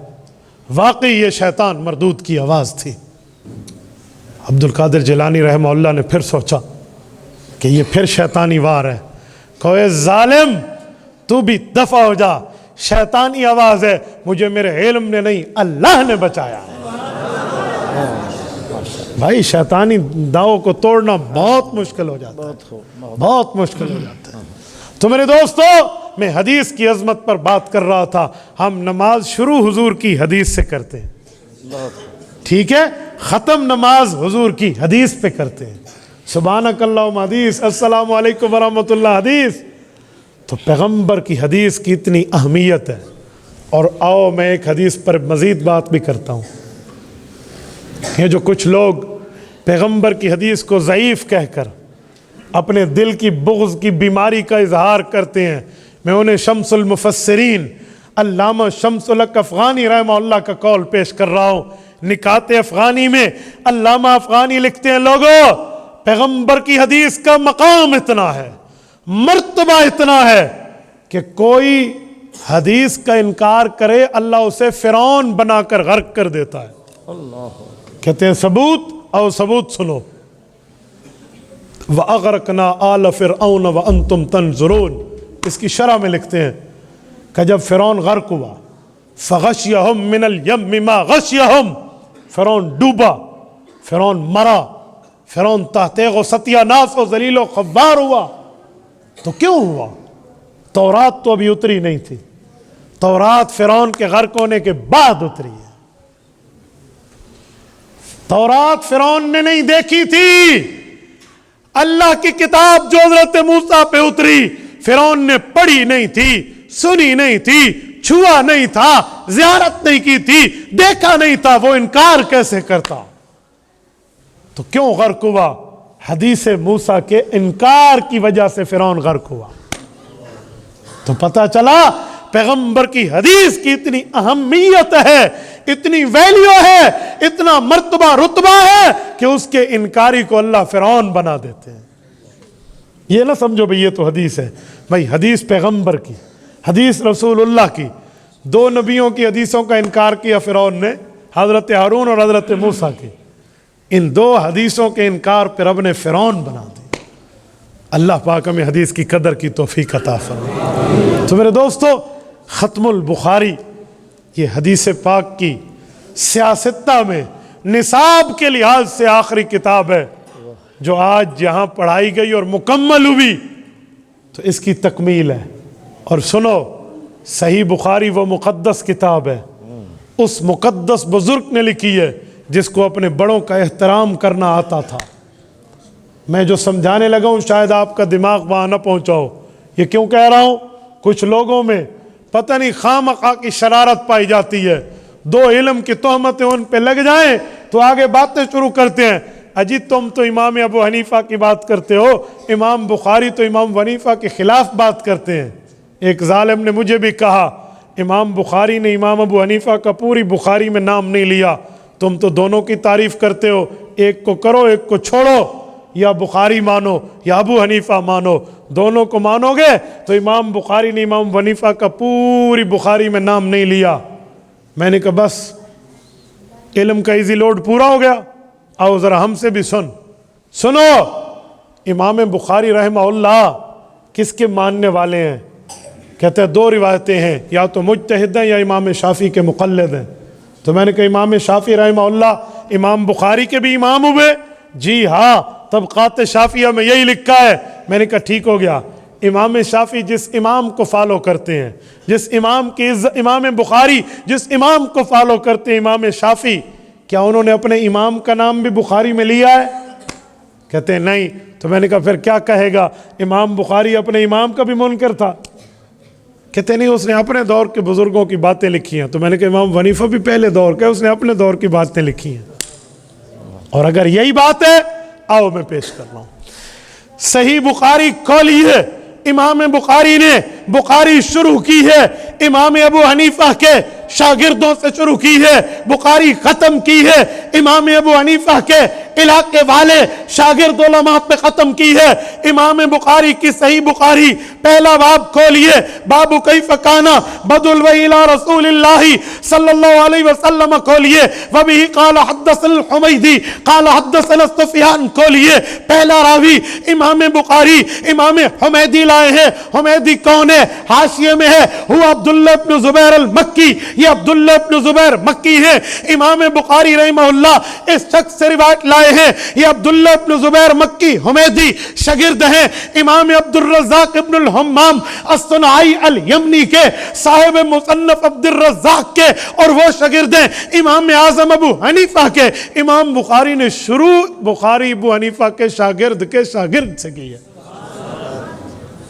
واقعی یہ شیطان مردود کی آواز تھی۔ عبد القادر جیلانی رحمہ اللہ نے پھر سوچا کہ یہ پھر شیطانی وار ہے، کوئی ظالم تو بھی دفع ہو جا، شیطانی آواز ہے، مجھے میرے علم نے نہیں اللہ نے بچایا ہے۔ بھائی شیطانی داؤں کو توڑنا بہت مشکل ہو جاتا ہے، بہت مشکل ہو جاتا ہے۔ تو میرے دوستو، میں حدیث کی عظمت پر بات کر رہا تھا۔ ہم نماز شروع حضور کی حدیث سے کرتے ہیں، ٹھیک ہے، ختم نماز حضور کی حدیث پہ کرتے ہیں۔ سبحانک اللہم حدیث، السلام علیکم ورحمۃ اللہ حدیث۔ تو پیغمبر کی حدیث کی اتنی اہمیت ہے۔ اور آؤ میں ایک حدیث پر مزید بات بھی کرتا ہوں۔ یہ جو کچھ لوگ پیغمبر کی حدیث کو ضعیف کہہ کر اپنے دل کی بغض کی بیماری کا اظہار کرتے ہیں، میں انہیں شمس المفسرین علامہ شمس الحق افغانی رحمہ اللہ کا قول پیش کر رہا ہوں۔ نکات افغانی میں علامہ افغانی لکھتے ہیں، لوگوں پیغمبر کی حدیث کا مقام اتنا ہے، مرتبہ اتنا ہے کہ کوئی حدیث کا انکار کرے اللہ اسے فرعون بنا کر غرق کر دیتا ہے۔ کہتے ہیں ثبوت، او ثبوت سنو، وَأَغْرَقْنَا آلَ فِرْعَوْنَ وَأَنْتُمْ تَنْظُرُونَ، اس کی شرح میں لکھتے ہیں کہ جب فرعون غرق ہوا، فَغَشْيَهُمْ مِنَ الْيَمِّ مَا غَشْيَهُمْ، فرعون ڈوبا، فرعون مرا، فرعون تحت غصتیہ ناس و ذلیل و خوار ہوا۔ تو کیوں ہوا؟ تورات تو ابھی اتری نہیں تھی، تورات فرعون کے غرق ہونے کے بعد اتری ہے۔ تورات فرعون نے نہیں دیکھی تھی، اللہ کی کتاب جو حضرت موسیٰ پہ اتری فرعون نے پڑھی نہیں تھی، سنی نہیں تھی، چھوا نہیں تھا، زیارت نہیں کی تھی، دیکھا نہیں تھا، وہ انکار کیسے کرتا؟ تو کیوں غرق ہوا؟ حدیث موسیٰ کے انکار کی وجہ سے فرعون غرق ہوا۔ تو پتہ چلا پیغمبر کی حدیث کی اتنی اہمیت ہے، اتنی ویلیو ہے، اتنا مرتبہ رتبہ ہے کہ اس کے انکاری کو اللہ فرعون بنا دیتے ہیں۔ یہ نہ سمجھو بھئی یہ تو حدیث ہے، بھئی حدیث پیغمبر کی، حدیث رسول اللہ کی، دو نبیوں کی حدیثوں کا انکار کیا فرعون نے، حضرت ہارون اور حضرت موسیٰ کی، ان دو حدیثوں کے انکار پر رب نے فرعون بنا دی۔ اللہ پاک ہمیں حدیث کی قدر کی توفیق عطا فرمائے۔ تو میرے دوستو، ختم البخاری یہ حدیث پاک کی سیاستہ میں نصاب کے لحاظ سے آخری کتاب ہے جو آج یہاں پڑھائی گئی اور مکمل ہوئی، تو اس کی تکمیل ہے۔ اور سنو، صحیح بخاری وہ مقدس کتاب ہے، اس مقدس بزرگ نے لکھی ہے جس کو اپنے بڑوں کا احترام کرنا آتا تھا۔ میں جو سمجھانے لگا ہوں شاید آپ کا دماغ وہاں نہ پہنچا ہو۔ یہ کیوں کہہ رہا ہوں؟ کچھ لوگوں میں پتہ نہیں خواہ کی شرارت پائی جاتی ہے، دو علم کی تہمتیں ان پہ لگ جائیں تو آگے باتیں شروع کرتے ہیں، اجی تم تو امام ابو حنیفہ کی بات کرتے ہو، امام بخاری تو امام حنیفہ کے خلاف بات کرتے ہیں۔ ایک ظالم نے مجھے بھی کہا، امام بخاری نے امام ابو حنیفہ کا پوری بخاری میں نام نہیں لیا، تم تو دونوں کی تعریف کرتے ہو، ایک کو کرو ایک کو چھوڑو، یا بخاری مانو یا ابو حنیفہ مانو، دونوں کو مانو گے تو امام بخاری نے امام حنیفہ کا پوری بخاری میں نام نہیں لیا۔ میں نے کہا بس علم کا ایزی لوڈ پورا ہو گیا، آؤ ذرا ہم سے بھی سنو۔ امام بخاری رحمہ اللہ کس کے ماننے والے ہیں؟ کہتے ہیں دو روایتیں ہیں، یا تو مجتہد ہیں یا امام شافعی کے مقلد ہیں۔ تو میں نے کہا امام شافعی رحمہ اللہ امام بخاری کے بھی امام ہوئے؟ جی ہاں، طبقات شافعیہ میں یہی لکھا ہے۔ میں نے کہا ٹھیک ہو گیا، امام شافعی جس امام کو فالو کرتے ہیں، جس امام کی امام بخاری جس امام کو فالو کرتے ہیں امام شافعی، کیا انہوں نے اپنے امام کا نام بھی بخاری میں لیا ہے؟ کہتے ہیں نہیں۔ تو میں نے کہا پھر کیا کہے گا؟ امام بخاری اپنے امام کا بھی منکر تھا؟ کہتے نہیں، اس نے اپنے دور کے بزرگوں کی باتیں لکھی ہیں۔ تو میں نے کہا امام حنیفہ بھی پہلے دور کا، اس نے اپنے دور کی باتیں لکھی ہیں۔ اور اگر یہی بات ہے، آؤ میں پیش کر رہا ہوں۔ صحیح بخاری کھولی ہے، امام بخاری نے بخاری شروع کی ہے امام ابو حنیفہ کے شاگردوں سے شروع کی ہے، بخاری ختم کی ہے امام ابو حنیفہ کے علاقے والے شاگرد علماء پہ ختم کی ہے۔ امام بخاری کی صحیح بخاری پہلا باب کھولیے، باب کیف کان بدء الوحی الی رسول اللہ صلی اللہ علیہ وسلم کھولیے، وبہ قال حدثنا الحمیدی قال حدثنا سفیان کھولیے، پہلا راوی امام بخاری امام حمیدی لائے ہیں۔ حمیدی کون ہے؟ حاشیے میں ہے ہوا عبداللہ ابن زبیر المکی، یہ عبداللہ ابن زبیر مکی ہے۔ امام بخاری رحمہ اللہ اس شخص سے روایت لائے ہیں، یہ عبداللہ ابن زبیر مکی حمیدی شاگرد ہیں امام عبد الرزاق ابن الحمام الصنعائی الیمنی کے، صاحب مصنف عبد الرزاق کے، اور وہ شاگرد ہیں امام اعظم ابو حنیفہ کے۔ امام بخاری نے شروع بخاری ابو حنیفہ کے شاگرد سے کی ہے،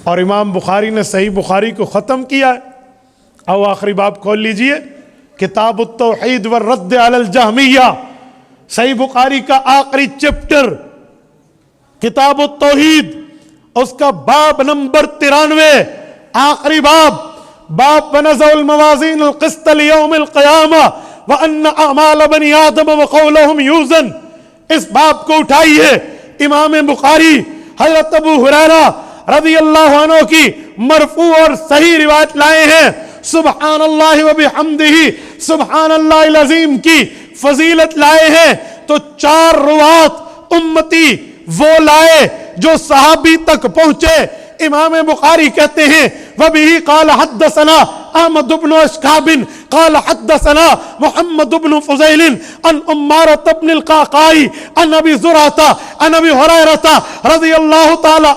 اور امام بخاری نے صحیح بخاری کو ختم کیا ہے۔ او آخری باب کھول لیجئے، کتاب التوحید والرد علی الجہمیہ، صحیح بخاری کا آخری چپٹر کتاب التوحید، اس کا باب نمبر 93، آخری باب ونزع الموازین القسط لیوم القیامہ وان اعمال بنی آدم وقولہم یوزن۔ اس باب کو اٹھائیے، امام بخاری حضرت ابو ہریرہ رضی اللہ عنہ کی مرفوع اور صحیح روایت لائے ہیں، سبحان اللہ وبحمدہ سبحان اللہ العظیم کی فضیلت لائے ہیں۔ تو 4 روات امتی وہ لائے جو صحابی تک پہنچے۔ امام بخاری کہتے ہیں وبہ قال حدثنا احمد بن اشکاب قال حدثنا محمد بن فضیل عن عمارة بن القعقاع عن ابی زرعہ عن ابی ہریرہ رضی اللہ تعالی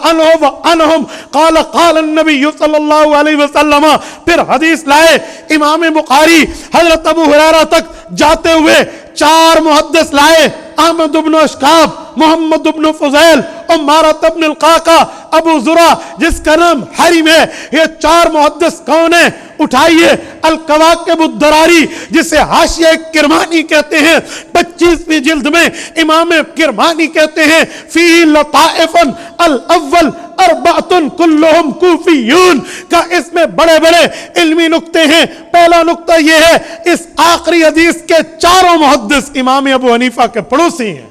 عنہم قال قال النبی صلی اللہ علیہ وسلم۔ پھر حدیث لائے امام بخاری حضرت ابو ہریرہ تک جاتے ہوئے 4 محدث لائے، احمد بن اشکاب، محمد بن فضیل، عمارة بن القعقاع، ابو زرعہ جس کا نام حرم ہے۔ یہ 4 محدث کون ہیں؟ اٹھائیے الکواکب الدراری جسے حاشیہ کرمانی کہتے ہیں، 25ویں جلد میں امام کرمانی کہتے ہیں فی لطائف الاول 4 کلہم کوفیون کا، اس میں بڑے بڑے علمی نکتے ہیں۔ پہلا نکتہ یہ ہے، اس آخری حدیث کے 4 محدث امام ابو حنیفہ کے پڑوسی ہیں۔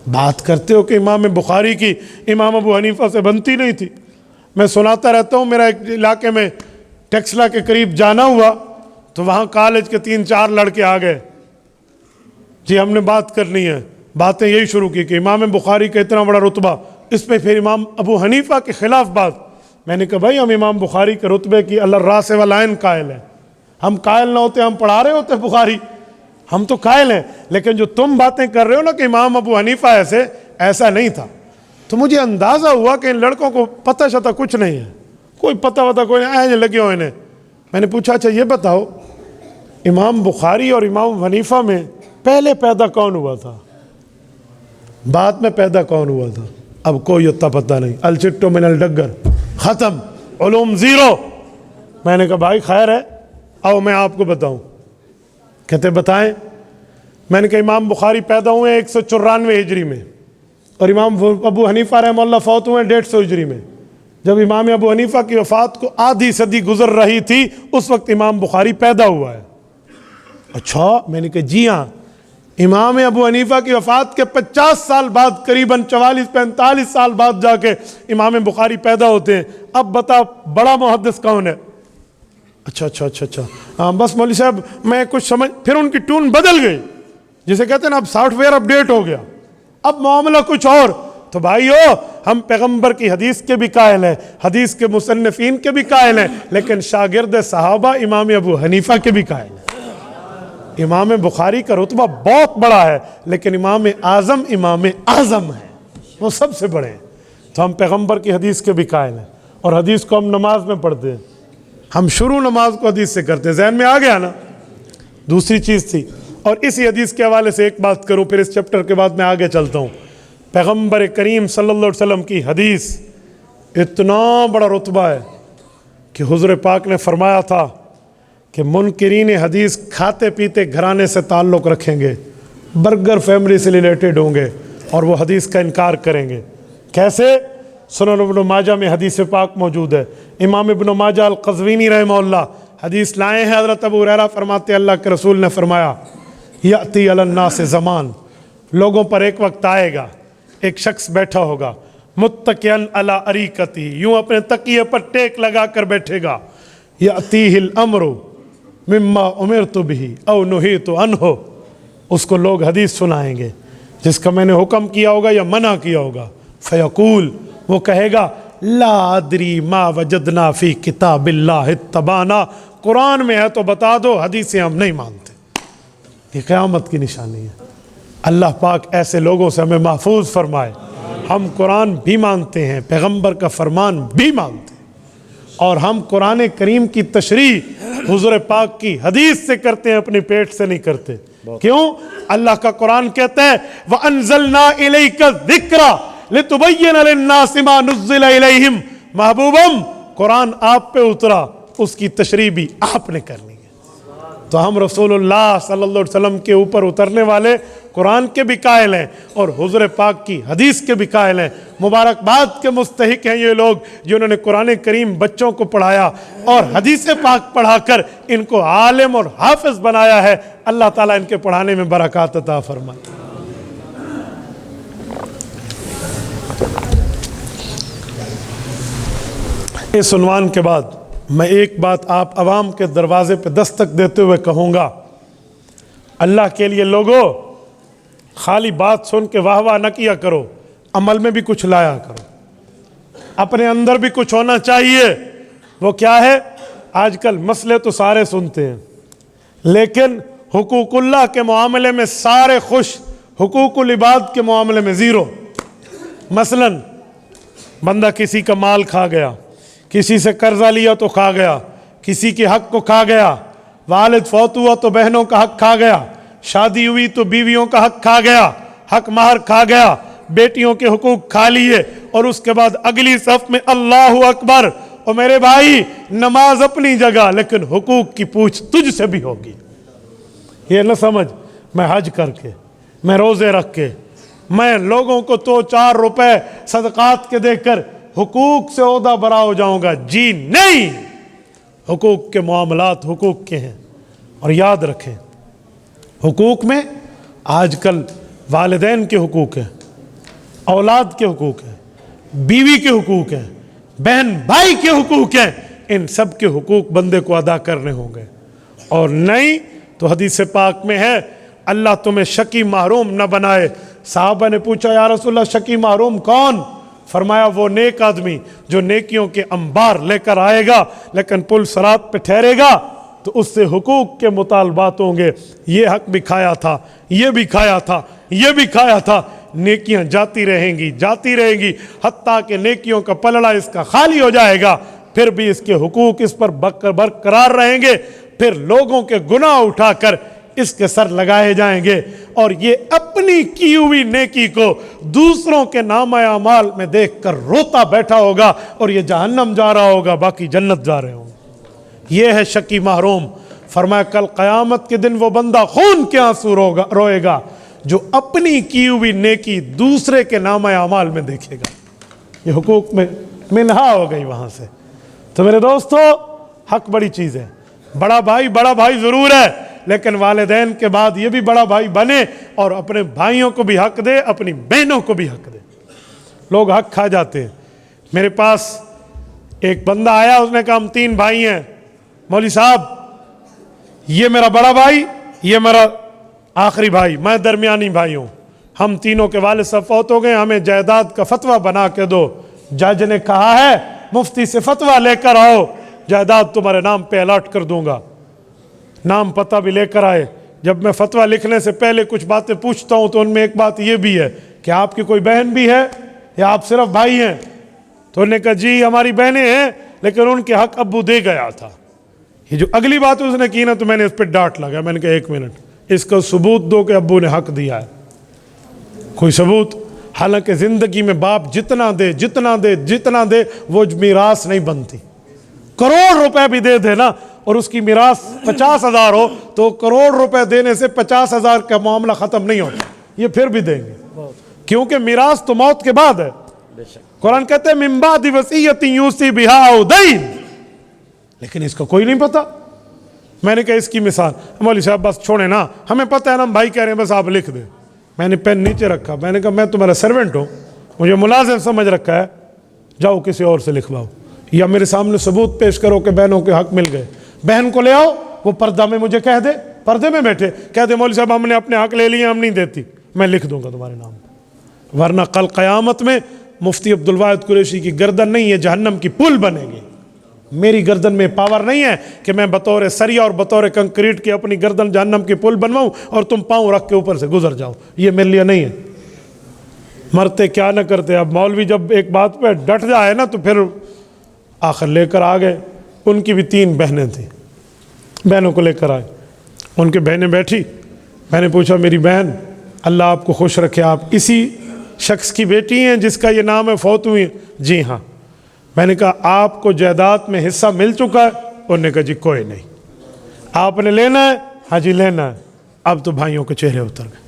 بات کرتے ہو کہ امام بخاری کی امام ابو حنیفہ سے بنتی نہیں تھی۔ میں سناتا رہتا ہوں، میرا ایک علاقے میں ٹیکسلا کے قریب جانا ہوا تو وہاں کالج کے 3-4 لڑکے آ گئے، جی ہم نے بات کرنی ہے، باتیں یہی شروع کی کہ امام بخاری کا اتنا بڑا رتبہ، اس پہ پھر امام ابو حنیفہ کے خلاف بات۔ میں نے کہا بھائی ہم امام بخاری کے رتبے کی اللہ راس والعین قائل ہیں، ہم قائل نہ ہوتے ہم پڑھا رہے ہوتے بخاری، ہم تو قائل ہیں، لیکن جو تم باتیں کر رہے ہو نا کہ امام ابو حنیفہ ایسا نہیں تھا۔ تو مجھے اندازہ ہوا کہ ان لڑکوں کو پتہ شتہ کچھ نہیں ہے، کوئی پتہ وتہ کوئی نہیں، آئے لگے ہوئے انہیں۔ میں نے پوچھا اچھا یہ بتاؤ امام بخاری اور امام حنیفہ میں پہلے پیدا کون ہوا تھا، بعد میں پیدا کون ہوا تھا؟ اب کوئی اتنا پتہ نہیں، الچٹو من الڈگر، ختم، علوم زیرو۔ میں نے کہا بھائی خیر ہے، آؤ میں آپ کو بتاؤں۔ کہتے بتائیں۔ میں نے کہا امام بخاری پیدا ہوئے 194 ہجری میں، اور امام ابو حنیفہ رحمہ اللہ فوت ہوئے 150 ہجری میں۔ جب امام ابو حنیفہ کی وفات کو آدھی صدی گزر رہی تھی اس وقت امام بخاری پیدا ہوا ہے۔ اچھا، میں نے کہا جی ہاں، امام ابو حنیفہ کی وفات کے 50 سال بعد، قریباً 44-45 سال بعد جا کے امام بخاری پیدا ہوتے ہیں۔ اب بتا بڑا محدث کون ہے؟ اچھا ہاں بس مولوی صاحب میں کچھ سمجھ، پھر ان کی ٹون بدل گئی، جسے کہتے ہیں نا اب سافٹ ویئر اپ ڈیٹ ہو گیا، اب معاملہ کچھ اور۔ تو بھائیو ہم پیغمبر کی حدیث کے بھی قائل ہیں، حدیث کے مصنفین کے بھی قائل ہیں، لیکن شاگرد صحابہ امام ابو حنیفہ کے بھی قائل ہیں۔ امام بخاری کا رتبہ بہت بڑا ہے، لیکن امام اعظم ہے، وہ سب سے بڑے ہیں۔ تو ہم پیغمبر کی حدیث کے بھی قائل ہیں، اور حدیث کو ہم نماز میں پڑھتے ہیں، ہم شروع نماز کو حدیث سے کرتے ہیں۔ ذہن میں آ گیا نا؟ دوسری چیز تھی، اور اسی حدیث کے حوالے سے ایک بات کروں، پھر اس چیپٹر کے بعد میں آگے چلتا ہوں۔ پیغمبر کریم صلی اللہ علیہ وسلم کی حدیث اتنا بڑا رتبہ ہے کہ حضور پاک نے فرمایا تھا کہ منکرین حدیث کھاتے پیتے گھرانے سے تعلق رکھیں گے، برگر فیملی سے ریلیٹڈ ہوں گے، اور وہ حدیث کا انکار کریں گے۔ کیسے؟ سنن ابن ماجہ میں حدیث پاک موجود ہے۔ امام ابن ماجہ القزوینی رحمہ اللہ حدیث لائے ہیں، حضرت ابو ہریرہ فرماتے ہیں اللہ کے رسول نے فرمایا یأتی علی الناس زمان، لوگوں پر ایک وقت آئے گا، ایک شخص بیٹھا ہوگا متکئن علی اریکتی، یوں اپنے تکیے پر ٹیک لگا کر بیٹھے گا، یأتیہ الامر مما امرت بہ او نہیت عنہ، اس کو لوگ حدیث سنائیں گے جس کا میں نے حکم کیا ہوگا یا منع کیا ہوگا، فیقول، وہ کہے گا لا ادری ما وجدنا فی کتاب اللہ اتبعنا، قرآن میں ہے تو بتا دو، حدیثیں ہم نہیں مانتے۔ یہ قیامت کی نشانی ہے۔ اللہ پاک ایسے لوگوں سے ہمیں محفوظ فرمائے۔ ہم قرآن بھی مانتے ہیں، پیغمبر کا فرمان بھی مانتے ہیں، اور ہم قرآن کریم کی تشریح حضور پاک کی حدیث سے کرتے ہیں، اپنے پیٹ سے نہیں کرتے۔ کیوں؟ اللہ کا قرآن کہتا ہے وَأَنزَلْنَا إِلَيْكَ الذِّكْرَ لِتُبَيِّنَ لِلنَّاسِ مَا نُزِّلَ إِلَيْهِمْ، محبوبم قرآن آپ پہ اترا، اس کی تشریح بھی آپ نے کرنی ہے۔ تو ہم رسول اللہ صلی اللہ علیہ وسلم کے اوپر اترنے والے قرآن کے بھی قائل ہیں، اور حضور پاک کی حدیث کے بھی قائل ہیں۔ مبارکباد کے مستحق ہیں یہ لوگ جنہوں نے قرآن کریم بچوں کو پڑھایا اور حدیث پاک پڑھا کر ان کو عالم اور حافظ بنایا ہے۔ اللہ تعالیٰ ان کے پڑھانے میں برکات عطا فرمائے۔ اس عنوان کے بعد میں ایک بات آپ عوام کے دروازے پہ دستک دیتے ہوئے کہوں گا، اللہ کے لیے لوگوں خالی بات سن کے واہ واہ نہ کیا کرو، عمل میں بھی کچھ لایا کرو، اپنے اندر بھی کچھ ہونا چاہیے۔ وہ کیا ہے؟ آج کل مسئلے تو سارے سنتے ہیں، لیکن حقوق اللہ کے معاملے میں سارے خوش، حقوق العباد کے معاملے میں زیرو۔ مثلا بندہ کسی کا مال کھا گیا، کسی سے قرضہ لیا تو کھا گیا، کسی کے حق کو کھا گیا، والد فوت ہوا تو بہنوں کا حق کھا گیا، شادی ہوئی تو بیویوں کا حق کھا گیا، حق مہر کھا گیا، بیٹیوں کے حقوق کھا لیے، اور اس کے بعد اگلی صف میں اللہ اکبر۔ اور میرے بھائی نماز اپنی جگہ، لیکن حقوق کی پوچھ تجھ سے بھی ہوگی۔ یہ نہ سمجھ میں حج کر کے، میں روزے رکھ کے، میں لوگوں کو تو 4 روپے صدقات کے دے کر حقوق سے عہدہ برا ہو جاؤں گا، جی نہیں۔ حقوق کے معاملات حقوق کے ہیں، اور یاد رکھیں حقوق میں آج کل والدین کے حقوق ہیں، اولاد کے حقوق ہیں، بیوی کے حقوق ہیں، بہن بھائی کے حقوق ہیں، ان سب کے حقوق بندے کو ادا کرنے ہوں گے۔ اور نہیں تو حدیث پاک میں ہے اللہ تمہیں شقی محروم نہ بنائے۔ صحابہ نے پوچھا یا رسول اللہ شقی محروم کون؟ فرمایا وہ نیک آدمی جو نیکیوں کے انبار لے کر آئے گا لیکن پل صراط پہ ٹھہرے گا تو اس سے حقوق کے مطالبات ہوں گے، یہ حق بھی کھایا تھا، یہ بھی کھایا تھا، یہ بھی کھایا تھا۔ نیکیاں جاتی رہیں گی حتیٰ کہ نیکیوں کا پلڑا اس کا خالی ہو جائے گا، پھر بھی اس کے حقوق اس پر برقرار رہیں گے، پھر لوگوں کے گناہ اٹھا کر اس کے سر لگائے جائیں گے، اور یہ اپنی کی ہوئی نیکی کو دوسروں کے نامہ اعمال میں دیکھ کر روتا بیٹھا ہوگا، اور یہ جہنم جا رہا ہوگا، باقی جنت جا رہے ہوں گے۔ یہ ہے شقی محروم۔ فرمایا کل قیامت کے دن وہ بندہ خون کے آنسو روئے گا جو اپنی کی ہوئی نیکی دوسرے کے نامہ اعمال میں دیکھے گا۔ یہ حقوق میں منہا ہو گئی وہاں سے۔ تو میرے دوستو، حق بڑی چیز ہے۔ بڑا بھائی ضرور ہے، لیکن والدین کے بعد یہ بھی بڑا بھائی بنے اور اپنے بھائیوں کو بھی حق دے، اپنی بہنوں کو بھی حق دے۔ لوگ حق کھا جاتے ہیں۔ میرے پاس ایک بندہ آیا، اس نے کہا ہم 3 بھائی ہیں، مولوی صاحب یہ میرا بڑا بھائی، یہ میرا آخری بھائی، میں درمیانی بھائی ہوں، ہم تینوں کے والد صاحب فوت ہو گئے، ہمیں جائیداد کا فتویٰ بنا کے دو۔ جج نے کہا ہے مفتی سے فتویٰ لے کر آؤ، جائیداد تمہارے نام پہ الاٹ کر دوں گا۔ نام پتہ بھی لے کر آئے۔ جب میں فتویٰ لکھنے سے پہلے کچھ باتیں پوچھتا ہوں تو ان میں ایک بات یہ بھی ہے کہ آپ کی کوئی بہن بھی ہے یا آپ صرف بھائی ہیں؟ تو انہوں نے کہا جی ہماری بہنیں ہیں، لیکن ان کے حق ابو دے گیا تھا۔ یہ جو اگلی بات اس نے کی نا تو میں نے اس پہ ڈانٹ لگا، میں نے کہا 1 منٹ، اس کا ثبوت دو کہ ابو نے حق دیا ہے، کوئی ثبوت؟ حالانکہ زندگی میں باپ جتنا دے وہ میراث نہیں بنتی۔ کروڑ روپے بھی دے نا اور اس کی میراث 50,000 ہو تو کروڑ روپے دینے سے 50,000 کا معاملہ ختم نہیں ہوتا، یہ پھر بھی دیں گے، کیونکہ میراث تو موت کے بعد ہے۔ قرآن کہتے ہیں من بعد وصیۃ یوصی بہا او دین، لیکن اس کا کوئی نہیں پتا۔ میں نے کہا اس کی مثال، مولوی صاحب بس چھوڑیں نا، ہمیں پتہ ہے نا، ہم بھائی کہہ رہے ہیں بس آپ لکھ دیں۔ میں نے پین نیچے رکھا، میں نے کہا میں تمہارا سرونٹ ہوں، مجھے ملازم سمجھ رکھا ہے، جاؤ کسی اور سے لکھواؤ، یا میرے سامنے ثبوت پیش کرو کہ بہنوں کے حق مل گئے۔ بہن کو لے آؤ، وہ پردہ میں مجھے کہہ دے، پردے میں بیٹھے کہہ دے مولوی صاحب ہم نے اپنے حق لے لیے، ہم نہیں دیتی، میں لکھ دوں گا تمہارے نام پہ۔ ورنہ کل قیامت میں مفتی عبدالواحد قریشی کی گردن نہیں ہے، جہنم کی پل بنے گی۔ میری گردن میں پاور نہیں ہے کہ میں بطور سریا اور بطور کنکریٹ کی اپنی گردن جہنم کی پل بنواؤں اور تم پاؤں رکھ کے اوپر سے گزر جاؤ، یہ میرے لیے نہیں ہے۔ مرتے کیا نہ کرتے۔ اب مولوی جب ایک بات پہ ڈٹ جائے نا تو پھر آخر لے کر آ گئے۔ ان کی بھی 3 بہنیں تھیں، بہنوں کو لے کر آئے، ان کے بہنیں بیٹھی، میں نے پوچھا میری بہن اللہ آپ کو خوش رکھے، آپ اسی شخص کی بیٹی ہیں جس کا یہ نام ہے، فوت ہوئی؟ جی ہاں۔ میں نے کہا آپ کو جائیداد میں حصہ مل چکا ہے؟ انہوں نے کہا جی کوئی نہیں۔ آپ نے لینا ہے؟ ہاں جی لینا ہے۔ اب تو بھائیوں کے چہرے اتر گئے۔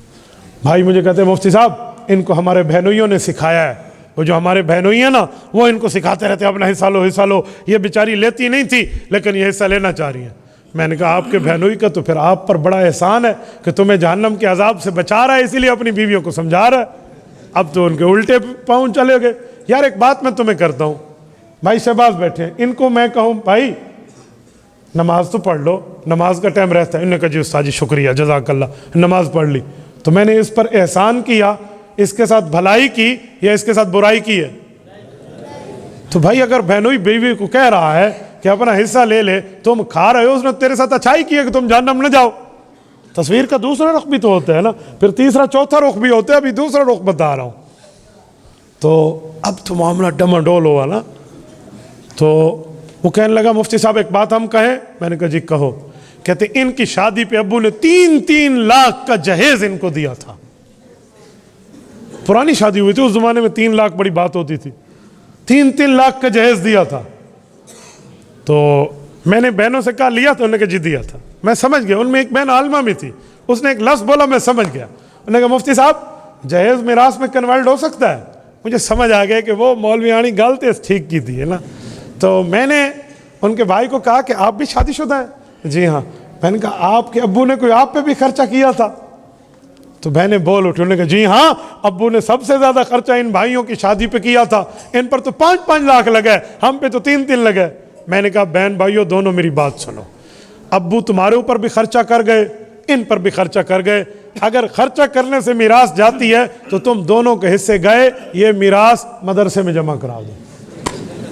بھائی مجھے کہتے ہیں مفتی صاحب ان کو ہمارے بہنوئیوں نے سکھایا ہے، وہ جو ہمارے بہنوئی ہیں نا وہ ان کو سکھاتے رہتے ہیں اپنا حصہ لو۔ یہ بیچاری لیتی نہیں تھی لیکن یہ حصہ لینا چاہ رہی ہیں۔ میں نے کہا آپ کے بہنوئی کا تو پھر آپ پر بڑا احسان ہے کہ تمہیں جہنم کے عذاب سے بچا رہا ہے، اسی لیے اپنی بیویوں کو سمجھا رہا ہے۔ اب تو ان کے الٹے پاؤں چلے گئے۔ یار ایک بات میں تمہیں کرتا ہوں، بھائی شہباز بیٹھے ہیں، ان کو میں کہوں بھائی نماز تو پڑھ لو، نماز کا ٹائم رہتا ہے، انہوں نے کہا جی استاد جی شکریہ جزاک اللہ، نماز پڑھ لی۔ تو میں نے اس پر احسان کیا، اس کے ساتھ بھلائی کی یا اس کے ساتھ برائی کی ہے؟ تو بھائی اگر بہنوئی بیوی کو کہہ رہا ہے کہ اپنا حصہ لے لے، تم کھا رہے ہو، اس نے تیرے ساتھ اچھائی کی ہے کہ تم جہنم نہ جاؤ۔ تصویر کا دوسرا رخ بھی تو ہوتا ہے نا، پھر تیسرا چوتھا رخ بھی ہوتا ہے، ابھی دوسرا رخ بتا رہا ہوں۔ تو اب تو معاملہ ڈماڈول ہوا نا۔ تو وہ کہنے لگا مفتی صاحب ایک بات ہم کہیں؟ میں نے کہا جی کہو۔ کہتے ان کی شادی پہ ابو نے 3 لاکھ کا جہیز ان کو دیا تھا۔ پرانی شادی ہوئی تھی، اس زمانے میں 3 لاکھ بڑی بات ہوتی تھی، 3 لاکھ کا جہیز دیا تھا۔ تو میں نے بہنوں سے کہا لیا تھا؟ انہوں نے کہا جی دیا تھا۔ میں سمجھ گیا، ان میں ایک بہن عالمہ بھی تھی، اس نے ایک لفظ بولا میں سمجھ گیا۔ انہوں نے کہا مفتی صاحب جہیز میراث میں کنورٹ ہو سکتا ہے؟ مجھے سمجھ آ گیا کہ وہ مولویانی غلط ٹھیک کی تھی ہے نا۔ تو میں نے ان کے بھائی کو کہا کہ آپ بھی شادی شدہ ہیں؟ جی ہاں۔ میں نے کہا آپ کے ابو نے کوئی آپ پہ بھی خرچہ کیا تھا؟ تو بہنیں بول اٹھی، انہوں نے کہا جی ہاں ابو نے سب سے زیادہ خرچہ ان بھائیوں کی شادی پہ کیا تھا، ان پر تو 5 لاکھ لگے، ہم پہ تو 3 لگے۔ میں نے کہا بہن بھائیوں دونوں میری بات سنو، ابو تمہارے اوپر بھی خرچہ کر گئے، ان پر بھی خرچہ کر گئے، اگر خرچہ کرنے سے میراث جاتی ہے تو تم دونوں کے حصے گئے، یہ میراث مدرسے میں جمع کرا دو،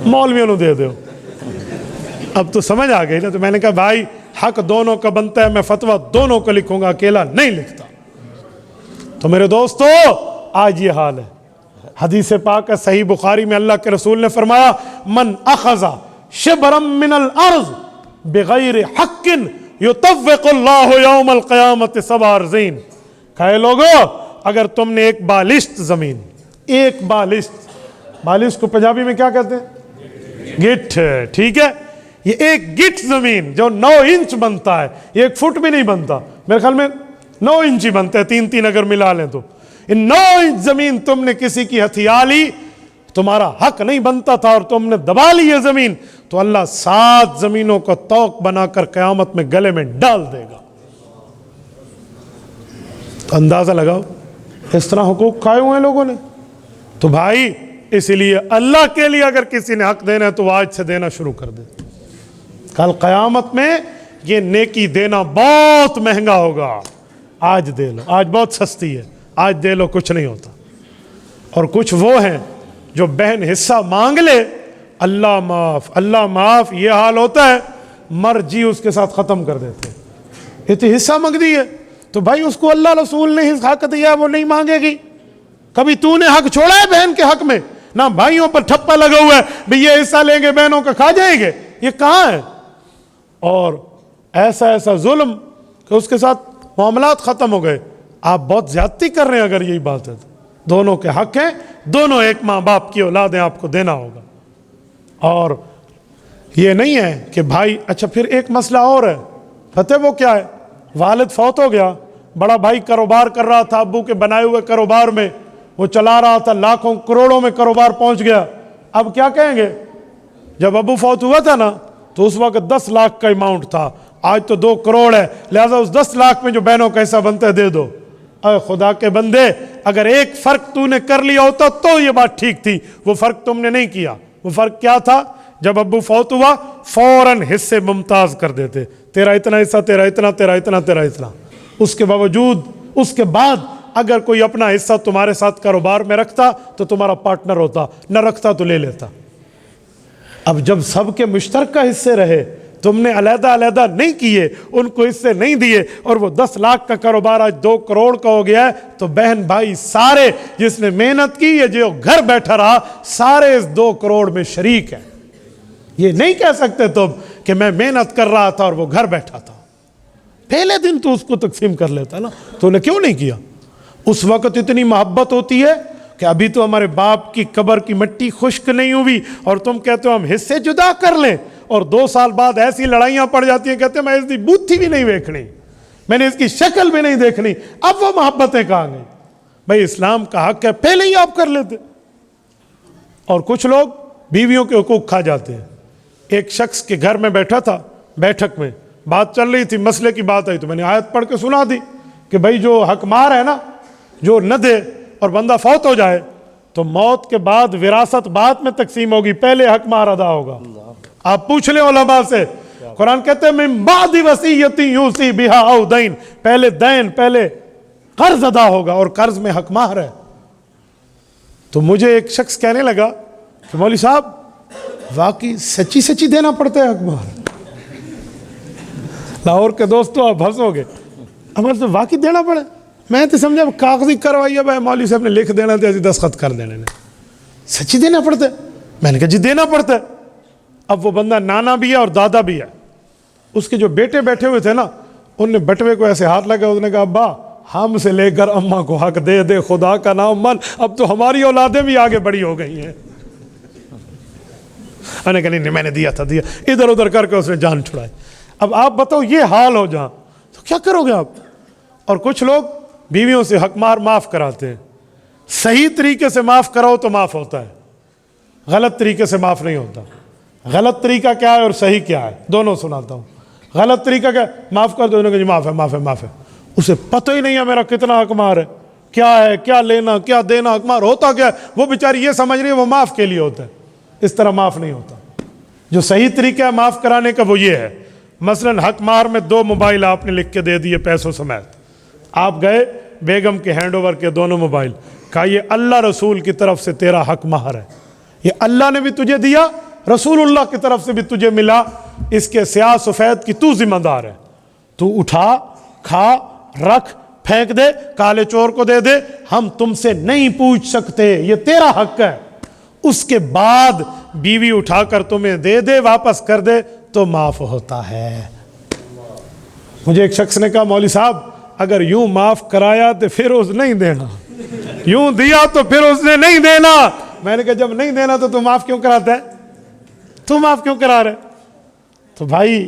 مولویوں نے دے دو۔ اب تو سمجھ آ گئی نا؟ تو میں نے کہا بھائی حق دونوں کا بنتا ہے، میں فتویٰ دونوں کو لکھوں گا، اکیلا نہیں لکھتا۔ تو میرے دوستو آج یہ حال ہے۔ حدیث پاک ہے صحیح بخاری میں، اللہ کے رسول نے فرمایا من اخذ شبرا من الارض بغیر حق یطوق اللہ یوم القیامت 7 ارضین۔ کہے لوگو اگر تم نے ایک بالشت زمین، ایک بالشت کو پنجابی میں کیا کہتے ہیں؟ گٹھ، ٹھیک ہے؟ یہ ایک گٹھ زمین جو 9 انچ بنتا ہے، یہ 1 فٹ بھی نہیں بنتا، میرے خیال میں 9 انچ ہی بنتا ہے، 3 اگر ملا لیں تو۔ ان 9 انچ زمین تم نے کسی کی ہتھیا لی، تمہارا حق نہیں بنتا تھا اور تم نے دبا لی یہ زمین، تو اللہ 7 زمینوں کو توق بنا کر قیامت میں گلے میں ڈال دے گا۔ تو اندازہ لگاؤ اس طرح حقوق کھائے ہوئے ہیں لوگوں نے۔ تو بھائی اسی لیے اللہ کے لیے اگر کسی نے حق دینا ہے تو آج سے دینا شروع کر دے، کل قیامت میں یہ نیکی دینا بہت مہنگا ہوگا۔ آج دے لو، آج بہت سستی ہے، آج دے لو کچھ نہیں ہوتا۔ اور کچھ وہ ہیں جو بہن حصہ مانگ لے، اللہ معاف، یہ حال ہوتا ہے، مرجی اس کے ساتھ ختم کر دیتے۔ یہ تو حصہ مانگ دی ہے تو بھائی اس کو اللہ رسول نے حق دیا، وہ نہیں مانگے گی۔ کبھی تو نے حق چھوڑا ہے بہن کے حق میں؟ نہ بھائیوں پر ٹھپا لگا ہوا ہے بھی یہ حصہ لیں گے بہنوں کا کھا جائیں گے، یہ کہاں ہے؟ اور ایسا ظلم کہ اس کے ساتھ معاملات ختم ہو گئے۔ آپ بہت زیادتی کر رہے ہیں اگر یہی بات ہے تو۔ دونوں کے حق ہیں، دونوں ایک ماں باپ کی اولاد ہیں، آپ کو دینا ہوگا۔ اور یہ نہیں ہے کہ بھائی اچھا پھر ایک مسئلہ اور ہے، پتہ وہ کیا ہے؟ والد فوت ہو گیا، بڑا بھائی کاروبار کر رہا تھا، ابو کے بنائے ہوئے کاروبار میں وہ چلا رہا تھا، لاکھوں کروڑوں میں کاروبار پہنچ گیا۔ اب کیا کہیں گے؟ جب ابو فوت ہوا تھا نا تو اس وقت 10 لاکھ کا اماؤنٹ تھا، آج تو 2 کروڑ ہے، لہذا اس 10 لاکھ میں جو بہنوں کا حصہ بنتا ہے دے دو۔ اے خدا کے بندے، اگر ایک فرق تو نے کر لیا ہوتا تو یہ بات ٹھیک تھی، وہ فرق تم نے نہیں کیا۔ وہ فرق کیا تھا؟ جب ابو فوت ہوا فوراً حصے ممتاز کر دیتے، تیرا اتنا حصہ، تیرا اتنا، تیرا اتنا، تیرا اتنا۔ اس کے باوجود اس کے بعد اگر کوئی اپنا حصہ تمہارے ساتھ کاروبار میں رکھتا تو تمہارا پارٹنر ہوتا، نہ رکھتا تو لے لیتا۔ اب جب سب کے مشترکہ حصے رہے، تم نے علیحدہ نہیں کیے، ان کو حصے نہیں دیے، اور وہ 10 لاکھ کا کاروبار آج 2 کروڑ کا ہو گیا ہے، تو بہن بھائی سارے، جس نے محنت کی یا جو گھر بیٹھا رہا، سارے اس 2 کروڑ میں شریک ہیں۔ یہ نہیں کہہ سکتے تم کہ میں محنت کر رہا تھا اور وہ گھر بیٹھا تھا۔ پہلے دن تو اس کو تقسیم کر لیتا نا، تو نے کیوں نہیں کیا؟ اس وقت اتنی محبت ہوتی ہے کہ ابھی تو ہمارے باپ کی قبر کی مٹی خشک نہیں ہوئی اور تم کہتے ہو ہم حصے جدا کر لیں، اور 2 سال بعد ایسی لڑائیاں پڑ جاتی ہیں، کہتے ہیں میں اس کی بوتھی بھی نہیں دیکھنی، میں نے اس کی شکل بھی نہیں دیکھنی۔ اب وہ محبتیں کہاں گئی؟ بھائی اسلام کا حق ہے، پہلے ہی آپ کر لیتے۔ اور کچھ لوگ بیویوں کے حقوق کھا جاتے ہیں۔ ایک شخص کے گھر میں بیٹھا تھا، بیٹھک میں بات چل رہی تھی، مسئلے کی بات آئی تو میں نے آیت پڑھ کے سنا دی کہ بھائی جو حق مار ہے نا، جو نہ دے اور بندہ فوت ہو جائے تو موت کے بعد وراثت بعد میں تقسیم ہوگی، پہلے حق مار ادا ہوگا۔ آپ پوچھ لیں علماء سے، قرآن کہتے ہیں من بعد وصیۃ یوصی بہا او دین، پہلے دین، پہلے قرض ادا ہوگا، اور قرض میں حق مہر ہے۔ تو مجھے ایک شخص کہنے لگا کہ مولوی صاحب واقعی سچی دینا پڑتا ہے حق مہر؟ لاہور کے دوستو آپ ہنسو گے، ہمارے تو واقعی دینا پڑے۔ میں تو سمجھا کاغذی کروائی ہے بھائی، مولوی صاحب نے لکھ دینا تھا، دستخط کر دینے نے، سچی دینا پڑتا ہے؟ میں نے کہا جی دینا پڑتا ہے۔ اب وہ بندہ نانا بھی ہے اور دادا بھی ہے، اس کے جو بیٹے بیٹھے ہوئے تھے نا، ان نے بٹوے کو ایسے ہاتھ لگا، اس نے کہا ابا ہم سے لے کر اماں کو حق دے دے، خدا کا نام من، اب تو ہماری اولادیں بھی آگے بڑی ہو گئی ہیں۔ میں نے کہا نہیں میں نے دیا تھا، ادھر ادھر کر کے اس نے جان چھڑائی۔ اب آپ بتاؤ یہ حال ہو جہاں تو کیا کرو گے آپ؟ اور کچھ لوگ بیویوں سے حق مار معاف کراتے ہیں، صحیح طریقے سے معاف کراؤ تو معاف ہوتا ہے، غلط طریقے سے معاف نہیں ہوتا۔ غلط طریقہ کیا ہے اور صحیح کیا ہے دونوں سناتا ہوں۔ غلط طریقہ کیا؟ معاف کر دو، جی معاف ہے، معاف ہے، معاف ہے، اسے پتہ ہی نہیں ہے میرا کتنا حق مار ہے، کیا ہے، کیا لینا، کیا دینا، حق مار ہوتا کیا ہے، وہ بیچاری یہ سمجھ رہی ہے وہ معاف کے لیے ہوتا ہے۔ اس طرح معاف نہیں ہوتا۔ جو صحیح طریقہ ہے معاف کرانے کا وہ یہ ہے، مثلاً حق مہر میں 2 موبائل آپ نے لکھ کے دے دیے پیسوں سمیت، آپ گئے بیگم کے ہینڈ اوور کے 2 موبائل، کہا یہ اللہ رسول کی طرف سے تیرا حق مہر ہے، یہ اللہ نے بھی تجھے دیا، رسول اللہ کی طرف سے بھی تجھے ملا، اس کے سیاہ سفید کی تو ذمہ دار ہے، تو اٹھا، کھا، رکھ، پھینک دے، کالے چور کو دے دے، ہم تم سے نہیں پوچھ سکتے، یہ تیرا حق ہے۔ اس کے بعد بیوی اٹھا کر تمہیں دے دے، واپس کر دے تو معاف ہوتا ہے۔ مجھے ایک شخص نے کہا مولوی صاحب اگر یوں معاف کرایا تو پھر اس نہیں دینا، یوں دیا تو پھر اس نے نہیں دینا۔ میں نے کہا جب نہیں دینا تو معاف کیوں کراتا ہے، تو معاف کیوں کرا رہے؟ تو بھائی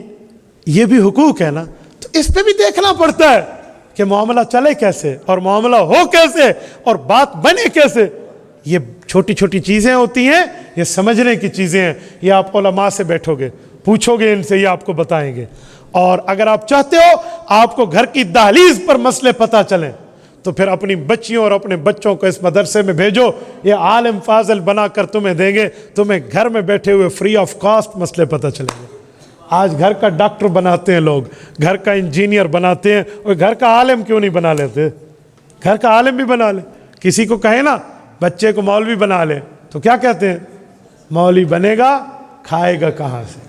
یہ بھی حقوق ہے نا، تو اس پہ بھی دیکھنا پڑتا ہے کہ معاملہ چلے کیسے اور معاملہ ہو کیسے اور بات بنے کیسے۔ یہ چھوٹی چھوٹی چیزیں ہوتی ہیں، یہ سمجھنے کی چیزیں ہیں، یہ آپ علماء سے بیٹھو گے، پوچھو گے ان سے، یہ آپ کو بتائیں گے۔ اور اگر آپ چاہتے ہو آپ کو گھر کی دہلیز پر مسئلے پتہ چلیں تو پھر اپنی بچیوں اور اپنے بچوں کو اس مدرسے میں بھیجو، یہ عالم فاضل بنا کر تمہیں دیں گے، تمہیں گھر میں بیٹھے ہوئے فری آف کاسٹ مسئلے پتہ چلیں گے۔ آج گھر کا ڈاکٹر بناتے ہیں لوگ، گھر کا انجینئر بناتے ہیں، اور گھر کا عالم کیوں نہیں بنا لیتے؟ گھر کا عالم بھی بنا لے۔ کسی کو کہیں نا بچے کو مولوی بنا لے تو کیا کہتے ہیں؟ مولوی بنے گا کھائے گا کہاں سے،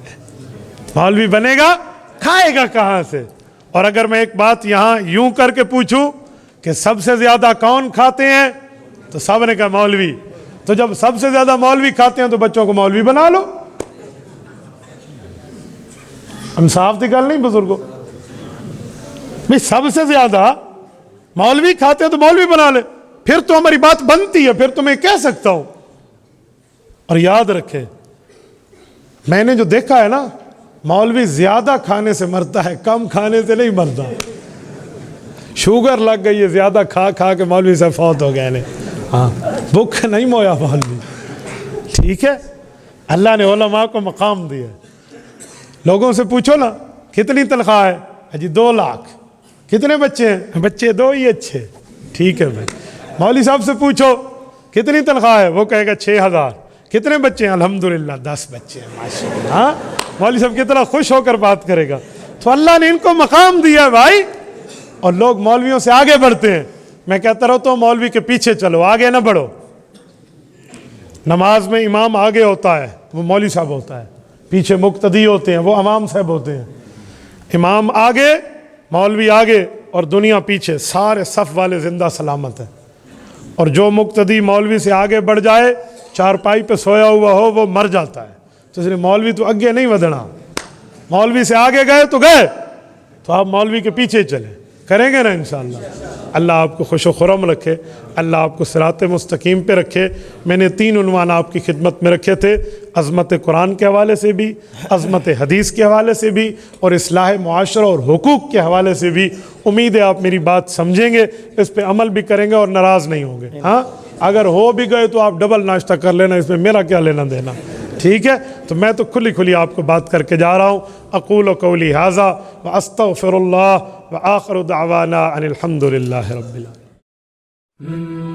مولوی بنے گا کھائے گا کہاں سے۔ اور اگر میں ایک بات یہاں یوں کر کے پوچھوں کہ سب سے زیادہ کون کھاتے ہیں، تو سب نے کہا مولوی۔ تو جب سب سے زیادہ مولوی کھاتے ہیں تو بچوں کو مولوی بنا لو۔ ہم صاف دی گل نہیں بزرگوں، بھئی سب سے زیادہ مولوی کھاتے ہیں تو مولوی بنا لے، پھر تو ہماری بات بنتی ہے، پھر تو میں کہہ سکتا ہوں۔ اور یاد رکھے میں نے جو دیکھا ہے نا، مولوی زیادہ کھانے سے مرتا ہے، کم کھانے سے نہیں مرتا۔ شوگر لگ گئی ہے زیادہ کھا کھا کے مولوی سے فوت ہو گئے، ہاں بھوک نہیں مویا مولوی، ٹھیک ہے۔ اللہ نے علماء کو مقام دیا۔ لوگوں سے پوچھو نا کتنی تنخواہ ہے، جی 2 لاکھ۔ کتنے بچے ہیں؟ بچے 2 ہی اچھے، ٹھیک ہے بھائی۔ مولوی صاحب سے پوچھو کتنی تنخواہ ہے، وہ کہے گا 6000۔ کتنے بچے ہیں؟ الحمدللہ 10 بچے ہیں، ماشاءاللہ۔ ہاں مولوی صاحب کتنا خوش ہو کر بات کرے گا۔ تو اللہ نے ان کو مقام دیا ہے بھائی، اور لوگ مولویوں سے آگے بڑھتے ہیں۔ میں کہتا رہتا ہوں مولوی کے پیچھے چلو، آگے نہ بڑھو۔ نماز میں امام آگے ہوتا ہے، وہ مولوی صاحب ہوتا ہے، پیچھے مقتدی ہوتے ہیں، وہ امام صاحب ہوتے ہیں۔ امام آگے، مولوی آگے اور دنیا پیچھے، سارے صف والے زندہ سلامت ہیں۔ اور جو مقتدی مولوی سے آگے بڑھ جائے، چارپائی پہ سویا ہوا ہو، وہ مر جاتا ہے۔ تو اس لیے مولوی تو اگے نہیں ودنا، مولوی سے آگے گئے تو گئے، تو آپ مولوی کے پیچھے چلیں، کریں گے نا انشاءاللہ۔ اللہ آپ کو خوش و خرم رکھے، اللہ آپ کو صراط مستقیم پہ رکھے۔ میں نے 3 عنوان آپ کی خدمت میں رکھے تھے، عظمت قرآن کے حوالے سے بھی، عظمت حدیث کے حوالے سے بھی، اور اصلاح معاشرہ اور حقوق کے حوالے سے بھی۔ امید ہے آپ میری بات سمجھیں گے، اس پہ عمل بھی کریں گے اور ناراض نہیں ہوں گے۔ ہاں اگر ہو بھی گئے تو آپ ڈبل ناشتہ کر لینا، اس میں میرا کیا لینا دینا، ٹھیک ہے۔ تو میں تو کھلی کھلی آپ کو بات کر کے جا رہا ہوں۔ اقول قولی ھذا واستغفر اللہ وآخر دعوانا ان الحمد للہ رب العالمین۔